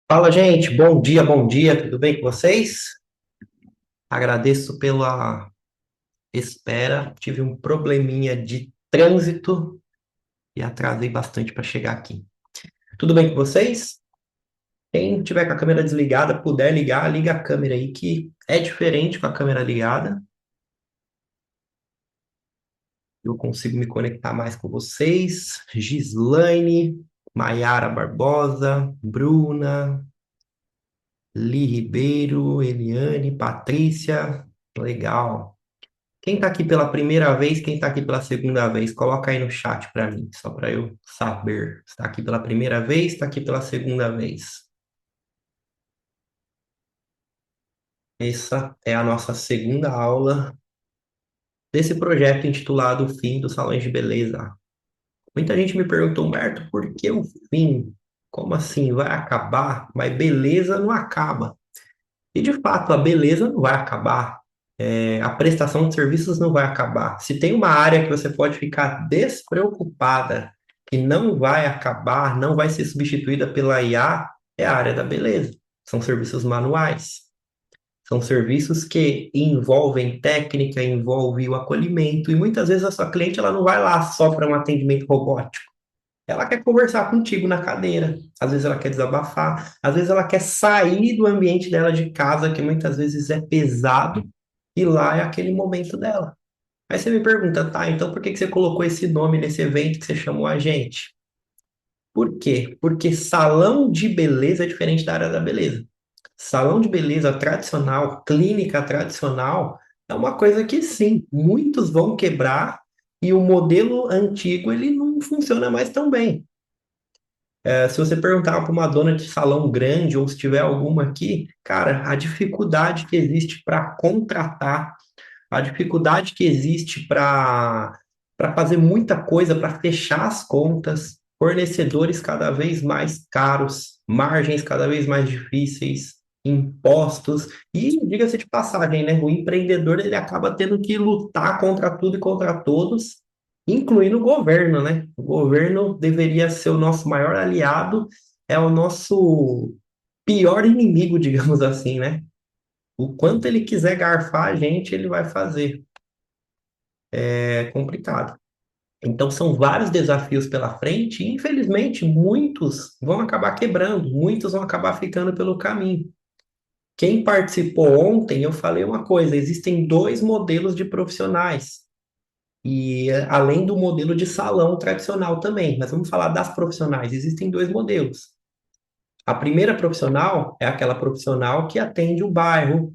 Fala, gente. Bom dia, tudo bem com vocês? Agradeço pela espera. Tive um probleminha de trânsito e atrasei bastante para chegar aqui. Tudo bem com vocês? Quem tiver com a câmera desligada, puder ligar, liga a câmera aí, que é diferente com a câmera ligada. Eu consigo me conectar mais com vocês. Gislaine, Maiara Barbosa, Bruna, Li Ribeiro, Eliane, Patrícia. Legal. Quem tá aqui pela primeira vez, quem tá aqui pela segunda vez, coloca aí no chat para mim, só para eu saber. Está aqui pela primeira vez, está aqui pela segunda vez. Essa é a nossa segunda aula desse projeto intitulado O Fim dos Salões de Beleza. Muita gente me perguntou, Humberto, por que o fim? Como assim? Vai acabar? Mas beleza não acaba. E de fato, a beleza não vai acabar. A prestação de serviços não vai acabar. Se tem uma área que você pode ficar despreocupada, que não vai acabar, não vai ser substituída pela IA, é a área da beleza. São serviços manuais. São serviços que envolvem técnica, envolvem o acolhimento, e muitas vezes a sua cliente ela não vai lá só para um atendimento robótico. Ela quer conversar contigo na cadeira, às vezes ela quer desabafar, às vezes ela quer sair do ambiente dela de casa, que muitas vezes é pesado, e lá é aquele momento dela. Aí você me pergunta, tá, então por que que você colocou esse nome nesse evento que você chamou a gente? Por quê? Porque salão de beleza é diferente da área da beleza. Salão de beleza tradicional, clínica tradicional, é uma coisa que sim, muitos vão quebrar e o modelo antigo ele não funciona mais tão bem. Se você perguntar para uma dona de salão grande ou se tiver alguma aqui, cara, a dificuldade que existe para contratar, a dificuldade que existe para fazer muita coisa, para fechar as contas, fornecedores cada vez mais caros, margens cada vez mais difíceis, impostos e diga-se de passagem, né? O empreendedor ele acaba tendo que lutar contra tudo e contra todos, incluindo o governo, né? O governo deveria ser o nosso maior aliado, é o nosso pior inimigo, digamos assim, né? O quanto ele quiser garfar a gente, ele vai fazer. É complicado. Então, são vários desafios pela frente e, infelizmente, muitos vão acabar quebrando, muitos vão acabar ficando pelo caminho. Quem participou ontem, eu falei uma coisa: existem dois modelos de profissionais, e além do modelo de salão tradicional também, mas vamos falar das profissionais. Existem dois modelos. A primeira profissional é aquela profissional que atende o bairro.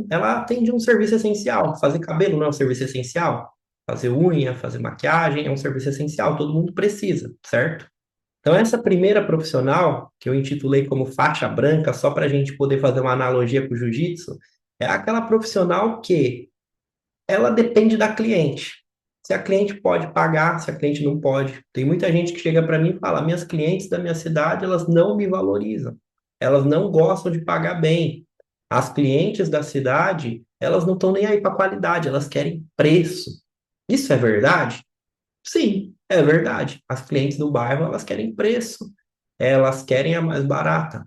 Ela atende um serviço essencial. Fazer cabelo não é um serviço essencial? Fazer unha, fazer maquiagem é um serviço essencial. Todo mundo precisa, certo? Então, essa primeira profissional, que eu intitulei como faixa branca, só para a gente poder fazer uma analogia com o jiu-jitsu, é aquela profissional que ela depende da cliente. Se a cliente pode pagar, se a cliente não pode. Tem muita gente que chega para mim e fala: minhas clientes da minha cidade, elas não me valorizam. Elas não gostam de pagar bem. As clientes da cidade, elas não estão nem aí para qualidade, elas querem preço. Isso é verdade? Sim, é verdade. As clientes do bairro, elas querem preço. Elas querem a mais barata.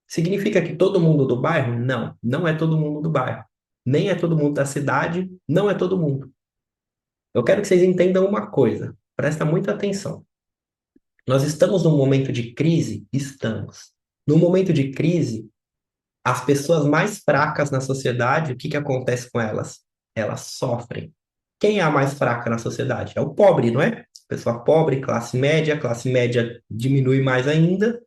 Significa que todo mundo do bairro? Não, não é todo mundo do bairro. Nem é todo mundo da cidade, não é todo mundo. Eu quero que vocês entendam uma coisa, presta muita atenção. Nós estamos num momento de crise? Estamos. No momento de crise, as pessoas mais fracas na sociedade, o que que acontece com elas? Elas sofrem. Quem é a mais fraca na sociedade? É o pobre, não é? Pessoa pobre, classe média diminui mais ainda,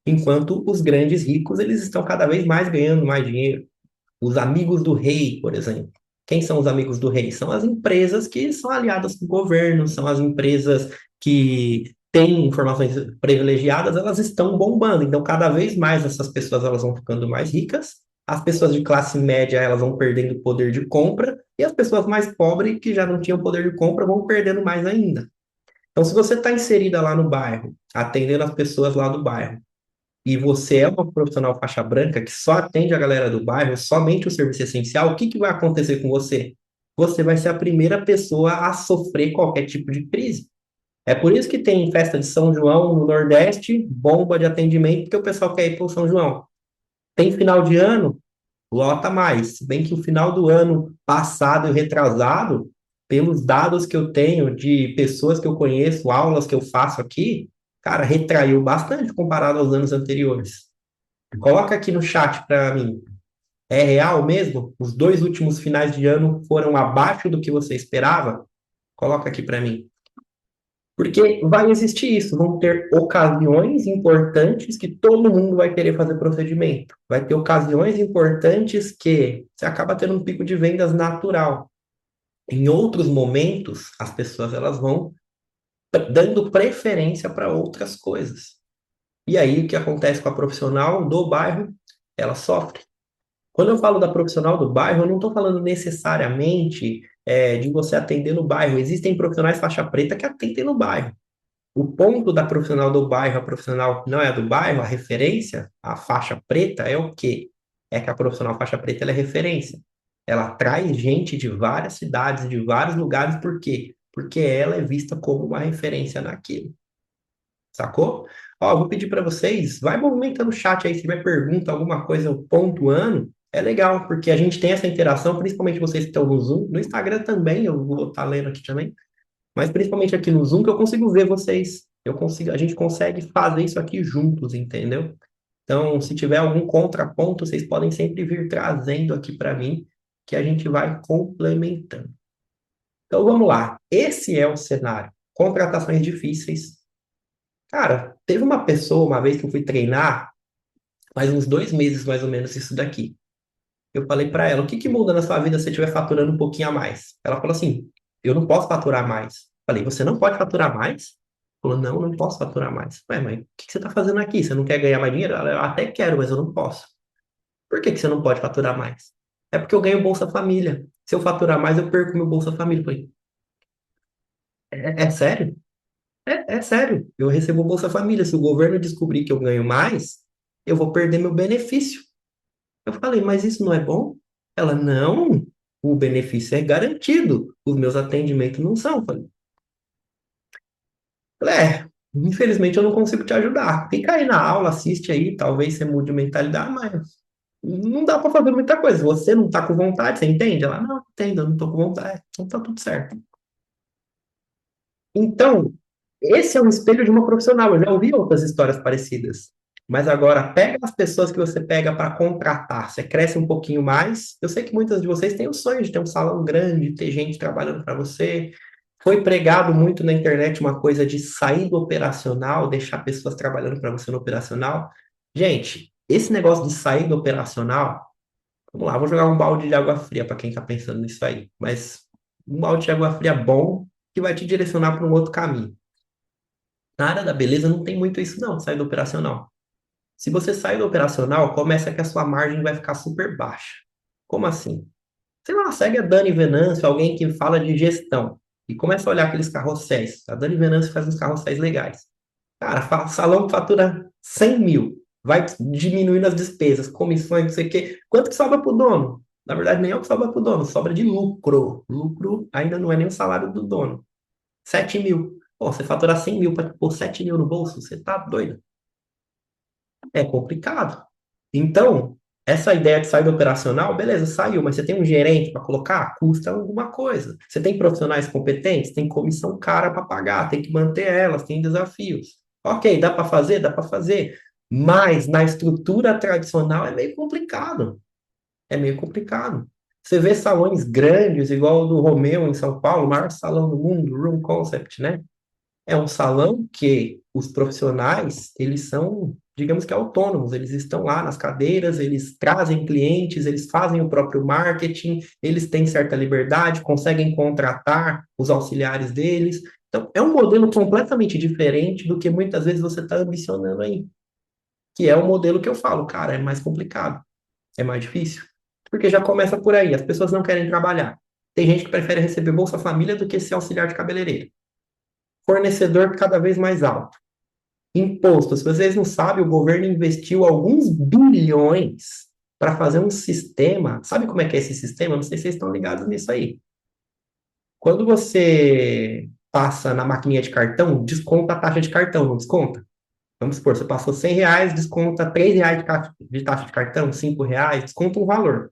enquanto os grandes ricos, eles estão cada vez mais ganhando mais dinheiro. Os amigos do rei, por exemplo. Quem são os amigos do rei? São as empresas que são aliadas com o governo, são as empresas que têm informações privilegiadas, elas estão bombando. Então, cada vez mais essas pessoas elas vão ficando mais ricas, as pessoas de classe média elas vão perdendo poder de compra, e as pessoas mais pobres, que já não tinham poder de compra, vão perdendo mais ainda. Então, se você está inserida lá no bairro, atendendo as pessoas lá do bairro, e você é uma profissional faixa branca que só atende a galera do bairro, somente o serviço essencial, o que que vai acontecer com você? Você vai ser a primeira pessoa a sofrer qualquer tipo de crise. É por isso que tem festa de São João no Nordeste, bomba de atendimento, porque o pessoal quer ir para o São João. Tem final de ano, lota mais. Se bem que o final do ano passado e retrasado, pelos dados que eu tenho de pessoas que eu conheço, aulas que eu faço aqui, cara, retraiu bastante comparado aos anos anteriores. Coloca aqui no chat para mim. É real mesmo? Os dois últimos finais de ano foram abaixo do que você esperava? Coloca aqui para mim. Porque vai existir isso, vão ter ocasiões importantes que todo mundo vai querer fazer procedimento. Vai ter ocasiões importantes que você acaba tendo um pico de vendas natural. Em outros momentos, as pessoas elas vão dando preferência para outras coisas. E aí o que acontece com a profissional do bairro? Ela sofre. Quando eu falo da profissional do bairro, eu não estou falando necessariamente de você atender no bairro. Existem profissionais faixa preta que atendem no bairro. O ponto da profissional do bairro, a profissional que não é do bairro, a referência, a faixa preta, é o quê? É que a profissional faixa preta ela é referência. Ela traz gente de várias cidades, de vários lugares, por quê? Porque ela é vista como uma referência naquilo. Sacou? Ó, eu vou pedir para vocês, vai movimentando o chat aí, se tiver pergunta, alguma coisa pontuando, é legal, porque a gente tem essa interação, principalmente vocês que estão no Zoom, no Instagram também, eu vou estar lendo aqui também, mas principalmente aqui no Zoom que eu consigo ver vocês. Eu consigo, a gente consegue fazer isso aqui juntos, entendeu? Então, se tiver algum contraponto, vocês podem sempre vir trazendo aqui para mim, que a gente vai complementando. Então, vamos lá. Esse é o cenário. Contratações difíceis. Cara, teve uma pessoa, uma vez que eu fui treinar, faz uns 2 meses mais ou menos isso daqui. Eu falei para ela, o que que muda na sua vida se você estiver faturando um pouquinho a mais? Ela falou assim, eu não posso faturar mais. Falei, você não pode faturar mais? Falou, não, não posso faturar mais. Ué, mas o que que você está fazendo aqui? Você não quer ganhar mais dinheiro? Ela, eu até quero, mas eu não posso. Por que que você não pode faturar mais? É porque eu ganho Bolsa Família. Se eu faturar mais, eu perco meu Bolsa Família. Eu falei, é sério? É sério. Eu recebo Bolsa Família. Se o governo descobrir que eu ganho mais, eu vou perder meu benefício. Eu falei, mas isso não é bom? Ela, não, o benefício é garantido, os meus atendimentos não são. Infelizmente eu não consigo te ajudar. Fica aí na aula, assiste aí, talvez você mude de mentalidade, mas não dá para fazer muita coisa. Você não tá com vontade, você entende? Ela, não, entendo, eu não tô com vontade, então tá tudo certo. Então, esse é um espelho de uma profissional. Eu já ouvi outras histórias parecidas. Mas agora, pega as pessoas que você pega para contratar. Você cresce um pouquinho mais. Eu sei que muitas de vocês têm o sonho de ter um salão grande, ter gente trabalhando para você. Foi pregado muito na internet uma coisa de sair do operacional, deixar pessoas trabalhando para você no operacional. Gente, esse negócio de sair do operacional, vamos lá, vou jogar um balde de água fria para quem está pensando nisso aí. Mas um balde de água fria bom que vai te direcionar para um outro caminho. Na área da beleza não tem muito isso não, sair do operacional. Se você sair do operacional, começa que a sua margem vai ficar super baixa. Como assim? Sei lá, segue a Dani Venâncio, alguém que fala de gestão, e começa a olhar aqueles carrosséis. A Dani Venâncio faz uns carrosséis legais. Cara, salão que fatura 100 mil, vai diminuindo as despesas, comissões, não sei o quê. Quanto que sobra para o dono? Na verdade, nem é o que sobra para o dono, sobra de lucro. Lucro ainda não é nem o salário do dono. 7 mil. Pô, você faturar 100 mil para pôr 7 mil no bolso, você tá doido? É complicado. Então, essa ideia de sair do operacional, beleza, saiu, mas você tem um gerente para colocar? Custa alguma coisa. Você tem profissionais competentes? Tem comissão cara para pagar, tem que manter elas, tem desafios. Ok, dá para fazer? Dá para fazer. Mas na estrutura tradicional é meio complicado. É meio complicado. Você vê salões grandes, igual o do Romeu em São Paulo, o maior salão do mundo, Room Concept, né? É um salão que os profissionais, eles são, digamos que autônomos, eles estão lá nas cadeiras, eles trazem clientes, eles fazem o próprio marketing, eles têm certa liberdade, conseguem contratar os auxiliares deles. Então, é um modelo completamente diferente do que muitas vezes você está ambicionando aí, que é o modelo que eu falo, cara, é mais complicado, é mais difícil, porque já começa por aí, as pessoas não querem trabalhar. Tem gente que prefere receber Bolsa Família do que ser auxiliar de cabeleireiro. Fornecedor cada vez mais alto. Imposto. Se vocês não sabem, o governo investiu alguns bilhões para fazer um sistema. Sabe como é que é esse sistema? Não sei se vocês estão ligados nisso aí. Quando você passa na maquininha de cartão, desconta a taxa de cartão, não desconta? Vamos supor, você passou R$ 100, desconta R$ 3 de taxa de cartão, R$ 5, desconta um valor.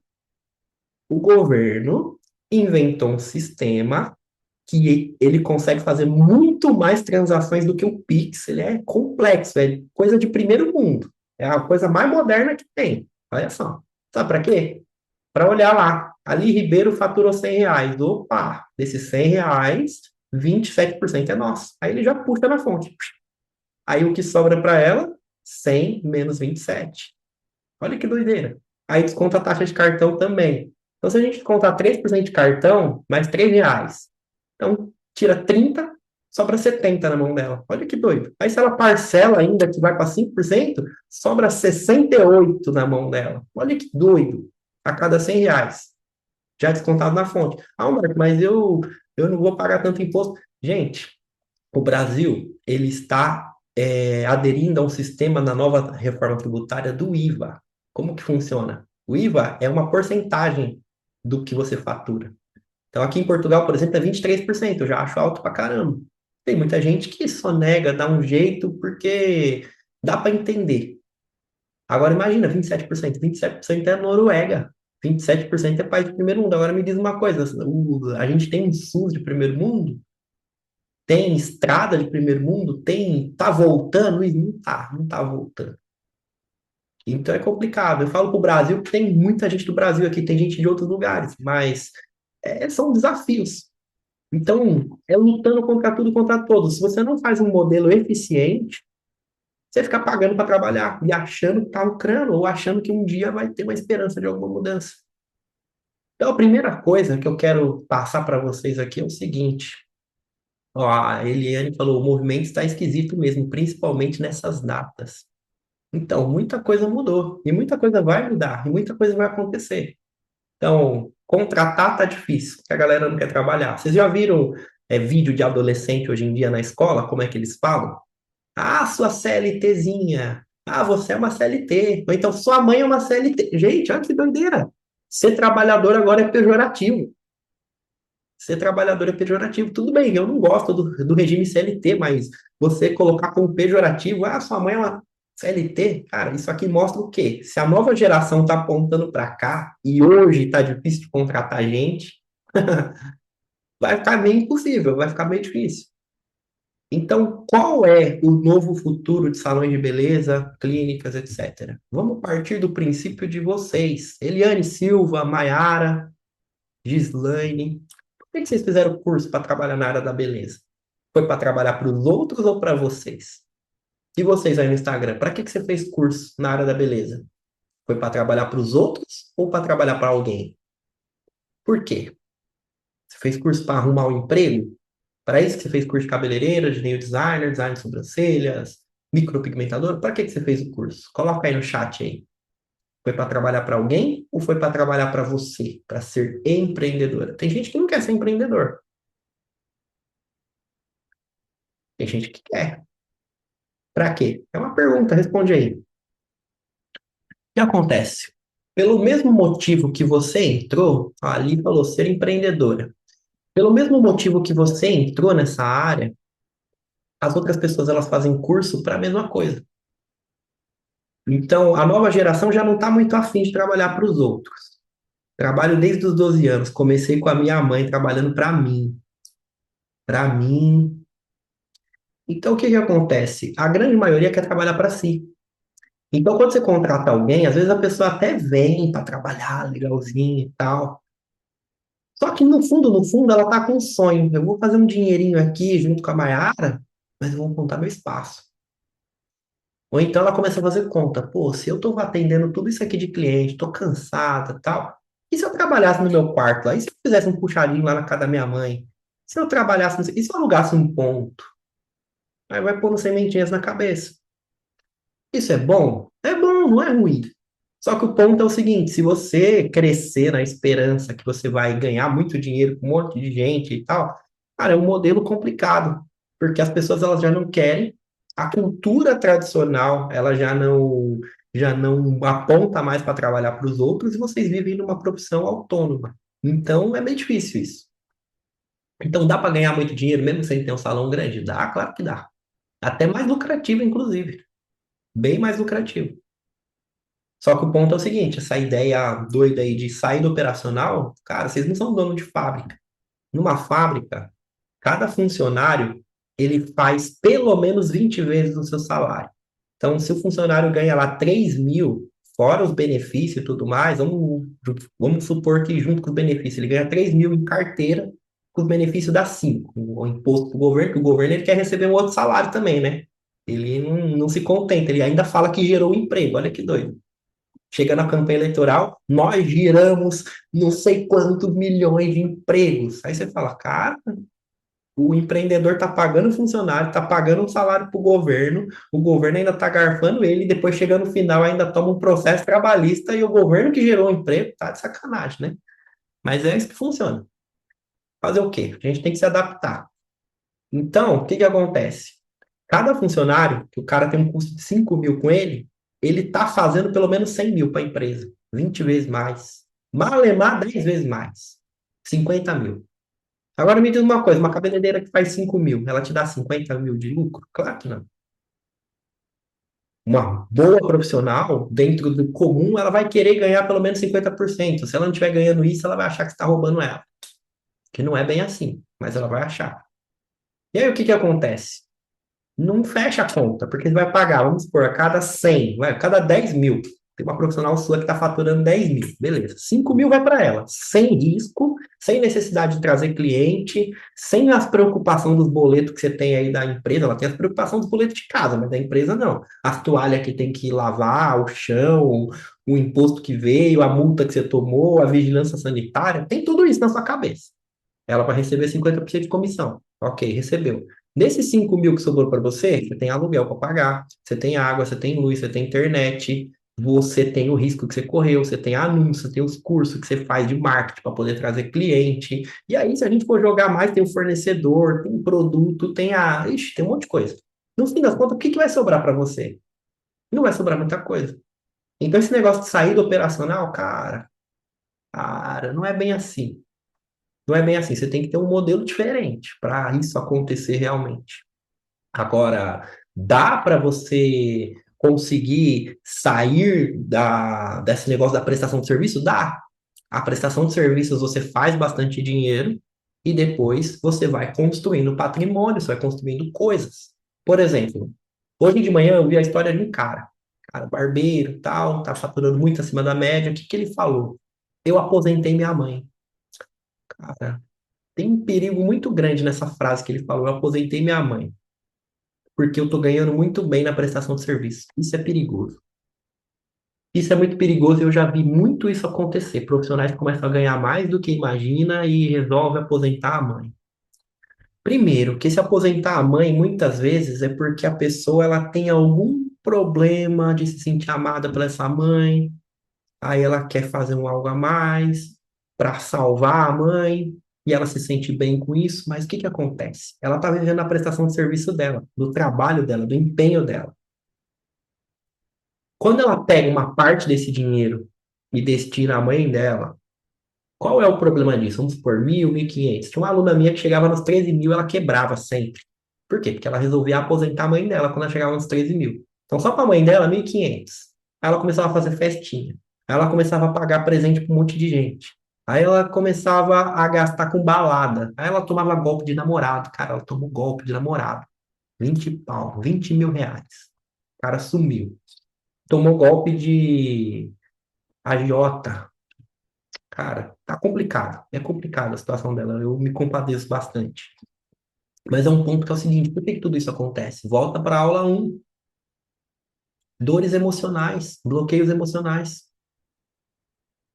O governo inventou um sistema que ele consegue fazer muito mais transações do que o Pix. Ele é complexo, é coisa de primeiro mundo. É a coisa mais moderna que tem. Olha só. Sabe para quê? Para olhar lá. Ali Ribeiro faturou R$ 100. Opa, desses R$ 100, 27% é nosso. Aí ele já puxa na fonte. Aí o que sobra para ela? 100 menos 27. Olha que doideira. Aí desconta a taxa de cartão também. Então, se a gente descontar 3% de cartão, mais R$ 3. Então, tira 30, sobra 70 na mão dela. Olha que doido. Aí, se ela parcela ainda, que vai para 5%, sobra 68 na mão dela. Olha que doido. A cada R$ 100. Já descontado na fonte. Ah, Marco, mas eu não vou pagar tanto imposto. Gente, o Brasil, ele está aderindo a um sistema na nova reforma tributária do IVA. Como que funciona? O IVA é uma porcentagem do que você fatura. Então, aqui em Portugal, por exemplo, é 23%. Eu já acho alto pra caramba. Tem muita gente que só nega, dá um jeito, porque dá para entender. Agora, imagina, 27%. 27% é Noruega. 27% é país de primeiro mundo. Agora, me diz uma coisa: a gente tem um SUS de primeiro mundo? Tem estrada de primeiro mundo? Tem. Tá voltando? E não tá voltando. Então é complicado. Eu falo pro Brasil porque tem muita gente do Brasil aqui, tem gente de outros lugares, mas são desafios. Então, é lutando contra tudo e contra todos. Se você não faz um modelo eficiente, você fica pagando para trabalhar e achando que está lucrando ou achando que um dia vai ter uma esperança de alguma mudança. Então, a primeira coisa que eu quero passar para vocês aqui é o seguinte. Ó, a Eliane falou, o movimento está esquisito mesmo, principalmente nessas datas. Então, muita coisa mudou, e muita coisa vai mudar, e muita coisa vai acontecer. Então, contratar tá difícil, porque a galera não quer trabalhar. Vocês já viram vídeo de adolescente hoje em dia na escola? Como é que eles falam? Ah, sua CLTzinha. Ah, você é uma CLT. Ou então, sua mãe é uma CLT. Gente, olha que doideira. Ser trabalhador agora é pejorativo. Ser trabalhador é pejorativo. Tudo bem, eu não gosto do regime CLT, mas você colocar como pejorativo, ah, sua mãe é uma CLT, cara, isso aqui mostra o quê? Se a nova geração está apontando para cá e hoje está difícil de contratar gente, vai ficar meio impossível, vai ficar meio difícil. Então, qual é o novo futuro de salões de beleza, clínicas, etc? Vamos partir do princípio de vocês. Eliane Silva, Maiara, Gislaine. Por que vocês fizeram o curso para trabalhar na área da beleza? Foi para trabalhar para os outros ou para vocês? E vocês aí no Instagram, para que você fez curso na área da beleza? Foi para trabalhar para os outros ou para trabalhar para alguém? Por quê? Você fez curso para arrumar um emprego? Para isso que você fez curso de cabeleireira, de nail designer, design de sobrancelhas, micropigmentador? Para que você fez o curso? Coloca aí no chat aí. Foi para trabalhar para alguém ou foi para trabalhar para você, para ser empreendedora? Tem gente que não quer ser empreendedor. Tem gente que quer. Para quê? É uma pergunta, responde aí. O que acontece? Pelo mesmo motivo que você entrou, ali falou ser empreendedora. Pelo mesmo motivo que você entrou nessa área, as outras pessoas elas fazem curso para a mesma coisa. Então, a nova geração já não está muito afim de trabalhar para os outros. Trabalho desde os 12 anos. Comecei com a minha mãe trabalhando para mim. Para mim. Então, o que que acontece? A grande maioria quer trabalhar para si. Então, quando você contrata alguém, às vezes a pessoa até vem para trabalhar legalzinho e tal. Só que no fundo, ela tá com um sonho. Eu vou fazer um dinheirinho aqui junto com a Maiara, mas eu vou montar meu espaço. Ou então ela começa a fazer conta. Pô, se eu tô atendendo tudo isso aqui de cliente, tô cansada e tal. E se eu trabalhasse no meu quarto lá? E se eu fizesse um puxadinho lá na casa da minha mãe? Se eu trabalhasse, e se eu alugasse um ponto? Aí vai pondo sementinhas na cabeça. Isso é bom? É bom, não é ruim. Só que o ponto é o seguinte: se você crescer na esperança que você vai ganhar muito dinheiro com um monte de gente e tal, cara, é um modelo complicado, porque as pessoas elas já não querem, a cultura tradicional ela já não aponta mais para trabalhar para os outros e vocês vivem numa profissão autônoma. Então é bem difícil isso. Então dá para ganhar muito dinheiro mesmo sem ter um salão grande? Dá, claro que dá. Até mais lucrativo, inclusive. Bem mais lucrativo. Só que o ponto é o seguinte, essa ideia doida aí de sair do operacional, cara, vocês não são dono de fábrica. Numa fábrica, cada funcionário, ele faz pelo menos 20 vezes o seu salário. Então, se o funcionário ganha lá 3.000, fora os benefícios e tudo mais, vamos supor que junto com os benefícios, ele ganha 3.000 em carteira, com os benefícios dá 5. O imposto do governo, que o governo ele quer receber um outro salário também, né? Ele não se contenta, ele ainda fala que gerou emprego, olha que doido. Chega na campanha eleitoral, nós geramos não sei quantos milhões de empregos. Aí você fala, cara, o empreendedor está pagando o funcionário, está pagando um salário para o governo ainda está garfando ele, e depois chega no final ainda toma um processo trabalhista e o governo que gerou o emprego, tá de sacanagem, né? Mas é isso que funciona. Fazer o quê? A gente tem que se adaptar. Então, o que que acontece? Cada funcionário, que o cara tem um custo de 5.000 com ele, ele está fazendo pelo menos 100.000 para a empresa. 20 vezes mais. Malemar 10 vezes mais. 50.000. Agora me diz uma coisa, uma cabeleireira que faz 5.000, ela te dá 50.000 de lucro? Claro que não. Uma boa profissional, dentro do comum, ela vai querer ganhar pelo menos 50%. Se ela não estiver ganhando isso, ela vai achar que você está roubando ela. Que não é bem assim, mas ela vai achar. E aí o que que acontece? Não fecha a conta, porque você vai pagar, vamos supor, a cada 100, vai, a cada 10.000. Tem uma profissional sua que está faturando 10.000, beleza. 5.000 vai para ela, sem risco, sem necessidade de trazer cliente, sem as preocupações dos boletos que você tem aí da empresa. Ela tem as preocupações dos boletos de casa, mas da empresa não. As toalhas que tem que lavar, o chão, o imposto que veio, a multa que você tomou, a vigilância sanitária, tem tudo isso na sua cabeça. Ela vai receber 50% de comissão. Ok, recebeu. Nesses 5.000 que sobrou para você, você tem aluguel para pagar, você tem água, você tem luz, você tem internet, você tem o risco que você correu, você tem anúncio, você tem os cursos que você faz de marketing para poder trazer cliente. E aí, se a gente for jogar mais, tem o fornecedor, tem produto, tem a. Ixi, tem um monte de coisa. No fim das contas, o que que vai sobrar para você? Não vai sobrar muita coisa. Então, esse negócio de sair do operacional, cara, não é bem assim. Não é bem assim, você tem que ter um modelo diferente para isso acontecer realmente. Agora, dá para você conseguir sair desse negócio da prestação de serviço? Dá. A prestação de serviços você faz bastante dinheiro e depois você vai construindo patrimônio, você vai construindo coisas. Por exemplo, hoje de manhã eu vi a história de um cara barbeiro, tal, tá faturando muito acima da média. O que que ele falou? Eu aposentei minha mãe. Cara, tem um perigo muito grande nessa frase que ele falou: eu aposentei minha mãe, porque eu estou ganhando muito bem na prestação de serviço. Isso é perigoso. Isso é muito perigoso e eu já vi muito isso acontecer. Profissionais que começam a ganhar mais do que imagina e resolvem aposentar a mãe. Primeiro, que se aposentar a mãe muitas vezes é porque a pessoa ela tem algum problema de se sentir amada por essa mãe, aí ela quer fazer um algo a mais para salvar a mãe, e ela se sente bem com isso, mas o que que acontece? Ela está vivendo a prestação de serviço dela, do trabalho dela, do empenho dela. Quando ela pega uma parte desse dinheiro e destina à mãe dela, qual é o problema disso? Vamos supor, 1.000, 1.500. Tinha uma aluna minha que chegava nos 13.000, ela quebrava sempre. Por quê? Porque ela resolvia aposentar a mãe dela quando ela chegava nos 13.000. Então, só para a mãe dela, 1.500. Aí ela começava a fazer festinha. Aí ela começava a pagar presente para um monte de gente. Aí ela começava a gastar com balada. Aí ela tomava golpe de namorado. Cara, ela tomou golpe de namorado. 20 pau, 20.000 reais. O cara sumiu. Tomou golpe de agiota. Cara, tá complicado. É complicado a situação dela. Eu me compadeço bastante. Mas é um ponto que é o seguinte: por que que tudo isso acontece? Volta para a aula um. Dores emocionais, bloqueios emocionais.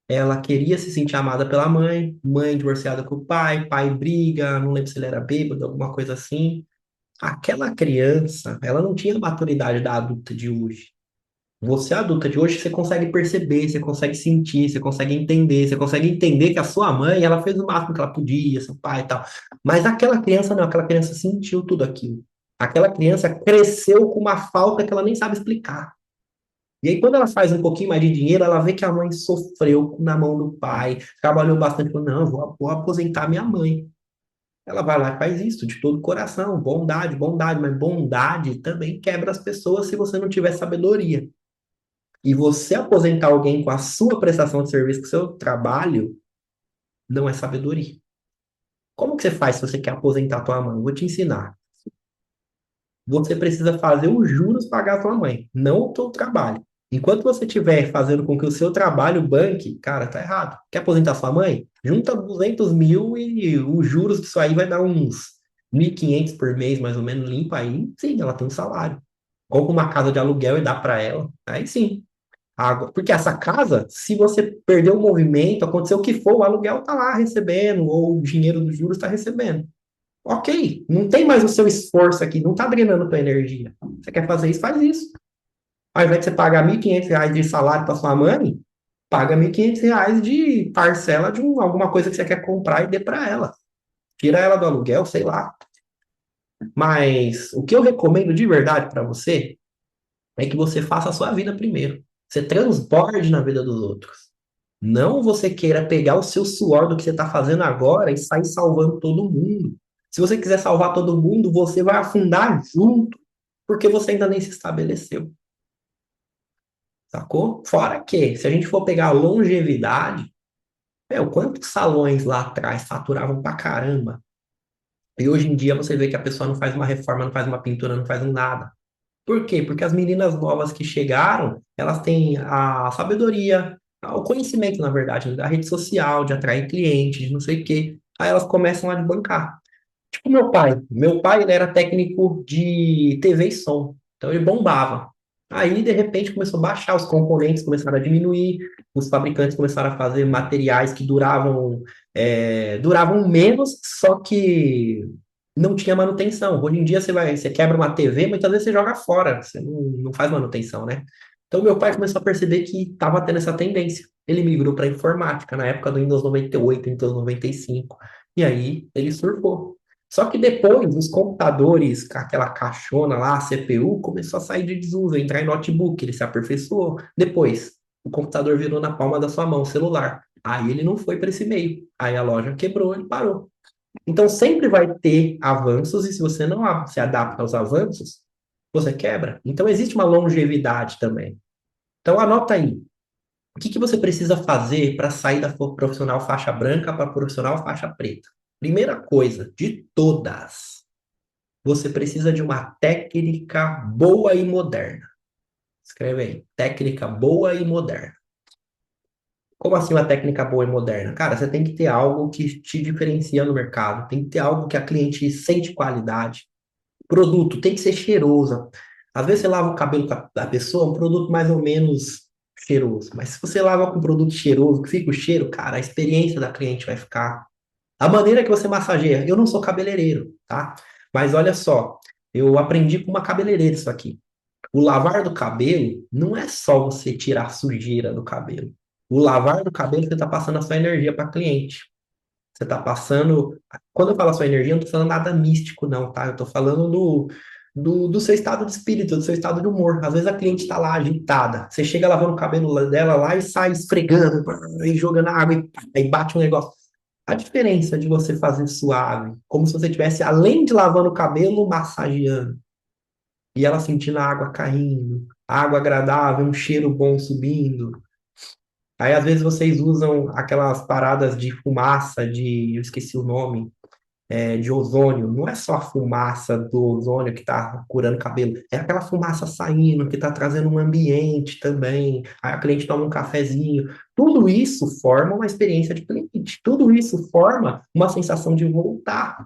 Ela queria se sentir amada pela mãe, mãe divorciada com o pai, pai briga, não lembro se ele era bêbado, alguma coisa assim. Aquela criança, ela não tinha a maturidade da adulta de hoje. Você, adulta de hoje, você consegue perceber, você consegue sentir, você consegue entender que a sua mãe, ela fez o máximo que ela podia, seu pai e tal. Mas aquela criança não, aquela criança sentiu tudo aquilo. Aquela criança cresceu com uma falta que ela nem sabe explicar. E aí, quando ela faz um pouquinho mais de dinheiro, ela vê que a mãe sofreu na mão do pai, trabalhou bastante, falou, não, vou aposentar minha mãe. Ela vai lá e faz isso de todo o coração, bondade, bondade, mas bondade também quebra as pessoas se você não tiver sabedoria. E você aposentar alguém com a sua prestação de serviço, com o seu trabalho, não é sabedoria. Como que você faz se você quer aposentar tua mãe? Vou te ensinar. Você precisa fazer os juros pagar a tua mãe, não o teu trabalho. Enquanto você estiver fazendo com que o seu trabalho banque, cara, tá errado. Quer aposentar sua mãe? Junta 200 mil e os juros disso aí vai dar uns 1.500 por mês, mais ou menos, limpa aí. Sim, ela tem um salário. Compra uma casa de aluguel e dá para ela. Aí sim. Água. Porque essa casa, se você perder o movimento, acontecer o que for, o aluguel tá lá recebendo, ou o dinheiro dos juros está recebendo. Ok, não tem mais o seu esforço aqui, não está drenando tua energia. Você quer fazer isso, faz isso. Ao invés de você pagar R$ 1.500 de salário para sua mãe, paga R$ 1.500 de parcela de alguma coisa que você quer comprar e dê para ela. Tira ela do aluguel, sei lá. Mas o que eu recomendo de verdade para você é que você faça a sua vida primeiro. Você transborde na vida dos outros. Não você queira pegar o seu suor do que você está fazendo agora e sair salvando todo mundo. Se você quiser salvar todo mundo, você vai afundar junto, porque você ainda nem se estabeleceu. Sacou? Fora que, se a gente for pegar a longevidade, quantos salões lá atrás faturavam pra caramba? E hoje em dia você vê que a pessoa não faz uma reforma, não faz uma pintura, não faz um nada. Por quê? Porque as meninas novas que chegaram, elas têm a sabedoria, o conhecimento, na verdade, né, da rede social, de atrair clientes, de não sei o quê. Aí elas começam a desbancar. Tipo meu pai. Meu pai, ele era técnico de TV e som. Então ele bombava. Aí, de repente, começou a baixar, os componentes começaram a diminuir, os fabricantes começaram a fazer materiais que duravam menos, só que não tinha manutenção. Hoje em dia você quebra uma TV, muitas vezes você joga fora, você não faz manutenção, né? Então meu pai começou a perceber que estava tendo essa tendência. Ele migrou para informática na época do Windows 98, Windows 95. E aí ele surfou. Só que depois os computadores, com aquela caixona lá, a CPU, começou a sair de desuso, entrar em notebook, ele se aperfeiçoou. Depois, o computador virou na palma da sua mão, celular. Aí ele não foi para esse meio. Aí a loja quebrou, ele parou. Então sempre vai ter avanços, e se você não se adapta aos avanços, você quebra. Então existe uma longevidade também. Então anota aí. O que que você precisa fazer para sair da profissional faixa branca para profissional faixa preta? Primeira coisa, de todas, você precisa de uma técnica boa e moderna. Escreve aí, técnica boa e moderna. Como assim uma técnica boa e moderna? Cara, você tem que ter algo que te diferencia no mercado, tem que ter algo que a cliente sente qualidade. Produto tem que ser cheiroso. Às vezes você lava o cabelo da pessoa, um produto mais ou menos cheiroso. Mas se você lava com um produto cheiroso, que fica o cheiro, cara, a experiência da cliente vai ficar. A maneira que você massageia. Eu não sou cabeleireiro, tá? Mas olha só, eu aprendi com uma cabeleireira isso aqui. O lavar do cabelo não é só você tirar a sujeira do cabelo. O lavar do cabelo, você está passando a sua energia para cliente. Você está passando. Quando eu falo a sua energia, eu não estou falando nada místico, não, tá? Eu estou falando do seu estado de espírito, do seu estado de humor. Às vezes a cliente está lá agitada. Você chega lavando o cabelo dela lá e sai esfregando, e jogando água, e aí bate um negócio. A diferença de você fazer suave, como se você estivesse, além de lavando o cabelo, massageando. E ela sentindo a água caindo, água agradável, um cheiro bom subindo. Aí, às vezes, vocês usam aquelas paradas de fumaça, eu esqueci o nome, de ozônio. Não é só a fumaça do ozônio que está curando cabelo, é aquela fumaça saindo, que está trazendo um ambiente também. Aí a cliente toma um cafezinho. Tudo isso forma uma experiência de cliente. Tudo isso forma uma sensação de voltar.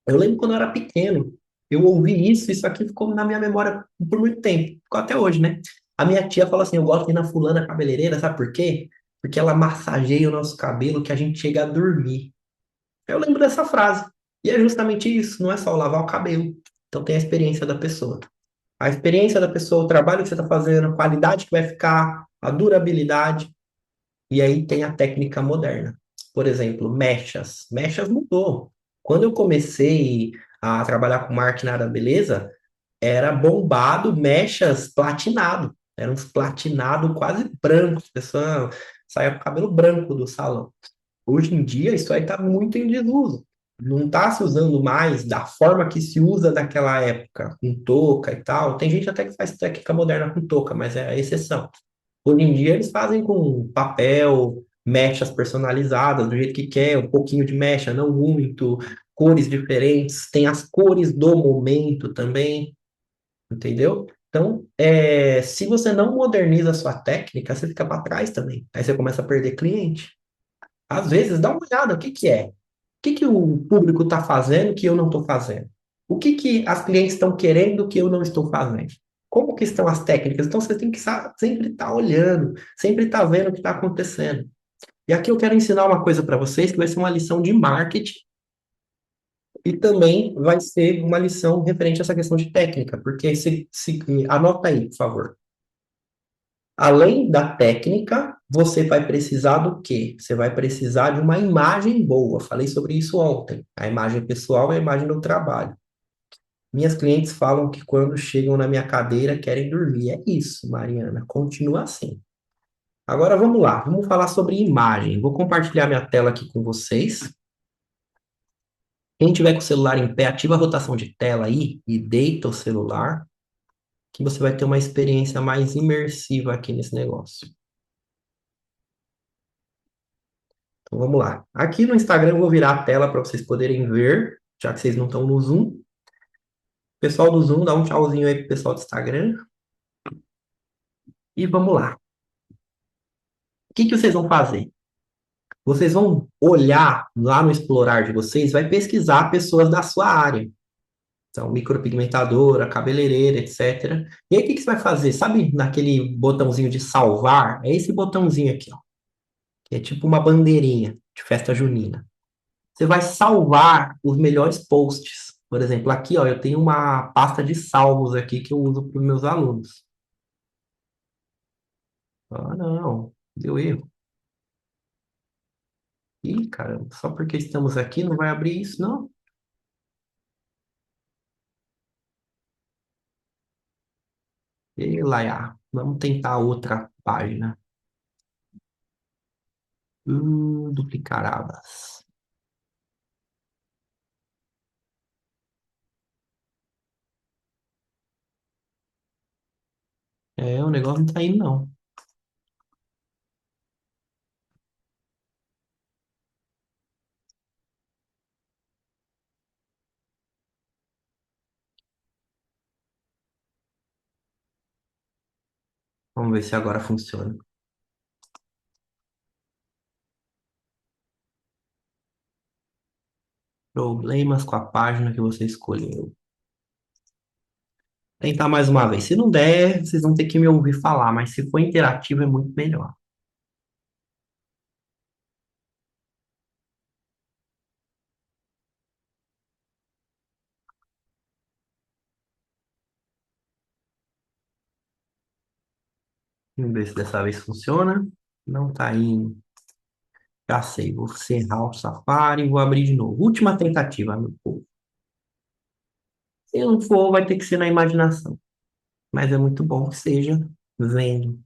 Eu lembro quando eu era pequeno, eu ouvi isso aqui ficou na minha memória por muito tempo, ficou até hoje, né? A minha tia falou assim: eu gosto de ir na fulana cabeleireira, sabe por quê? Porque ela massageia o nosso cabelo que a gente chega a dormir. Eu lembro dessa frase. E é justamente isso, não é só lavar o cabelo. Então tem a experiência da pessoa. A experiência da pessoa, o trabalho que você está fazendo, a qualidade que vai ficar, a durabilidade. E aí tem a técnica moderna. Por exemplo, mechas. Mechas mudou. Quando eu comecei a trabalhar com marketing na área da beleza, era bombado mechas platinado. Era uns platinado quase brancos. A pessoa saia com o cabelo branco do salão. Hoje em dia, isso aí está muito em desuso. não está se usando mais da forma que se usa naquela época, com touca e tal. Tem gente até que faz técnica moderna com touca, mas é a exceção. Hoje em dia eles fazem com papel, mechas personalizadas, do jeito que quer, um pouquinho de mecha, não muito, cores diferentes, tem as cores do momento também, entendeu? Então, se você não moderniza a sua técnica, você fica para trás também. Aí você começa a perder cliente. Às vezes, dá uma olhada, o que que é? O que que o público está fazendo que eu não estou fazendo? O que que as clientes estão querendo que eu não estou fazendo? Como que estão as técnicas? Então você tem que sempre estar olhando, sempre estar vendo o que está acontecendo. E aqui eu quero ensinar uma coisa para vocês que vai ser uma lição de marketing e também vai ser uma lição referente a essa questão de técnica, porque anota aí, por favor. Além da técnica, você vai precisar do quê? Você vai precisar de uma imagem boa. Falei sobre isso ontem. A imagem pessoal é a imagem do trabalho. Minhas clientes falam que quando chegam na minha cadeira querem dormir. É isso, Mariana. Continua assim. Agora vamos lá. Vamos falar sobre imagem. Vou compartilhar minha tela aqui com vocês. Quem tiver com o celular em pé, ativa a rotação de tela aí e deita o celular, que você vai ter uma experiência mais imersiva aqui nesse negócio. Então vamos lá. Aqui no Instagram eu vou virar a tela para vocês poderem ver, já que vocês não estão no Zoom. Pessoal do Zoom, dá um tchauzinho aí pro pessoal do Instagram. E vamos lá. O que que vocês vão fazer? Vocês vão olhar lá no explorar de vocês, vai pesquisar pessoas da sua área. Então, micropigmentadora, cabeleireira, etc. E aí, o que que você vai fazer? Sabe naquele botãozinho de salvar? É esse botãozinho aqui, ó, que é tipo uma bandeirinha de festa junina. Você vai salvar os melhores posts. Por exemplo, aqui, ó, eu tenho uma pasta de salvos aqui que eu uso para os meus alunos. Ah, não, deu erro. Ih, caramba, só porque estamos aqui não vai abrir isso, não? E lá, vamos tentar outra página. Duplicar abas. O negócio não tá indo, não. Vamos ver se agora funciona. Problemas com a página que você escolheu. Tentar mais uma vez. Se não der, vocês vão ter que me ouvir falar, mas se for interativo é muito melhor. Vamos ver se dessa vez funciona. Não tá indo. Já sei, vou encerrar o Safari e vou abrir de novo. Última tentativa, meu povo. Se não for, vai ter que ser na imaginação. Mas é muito bom que seja vendo.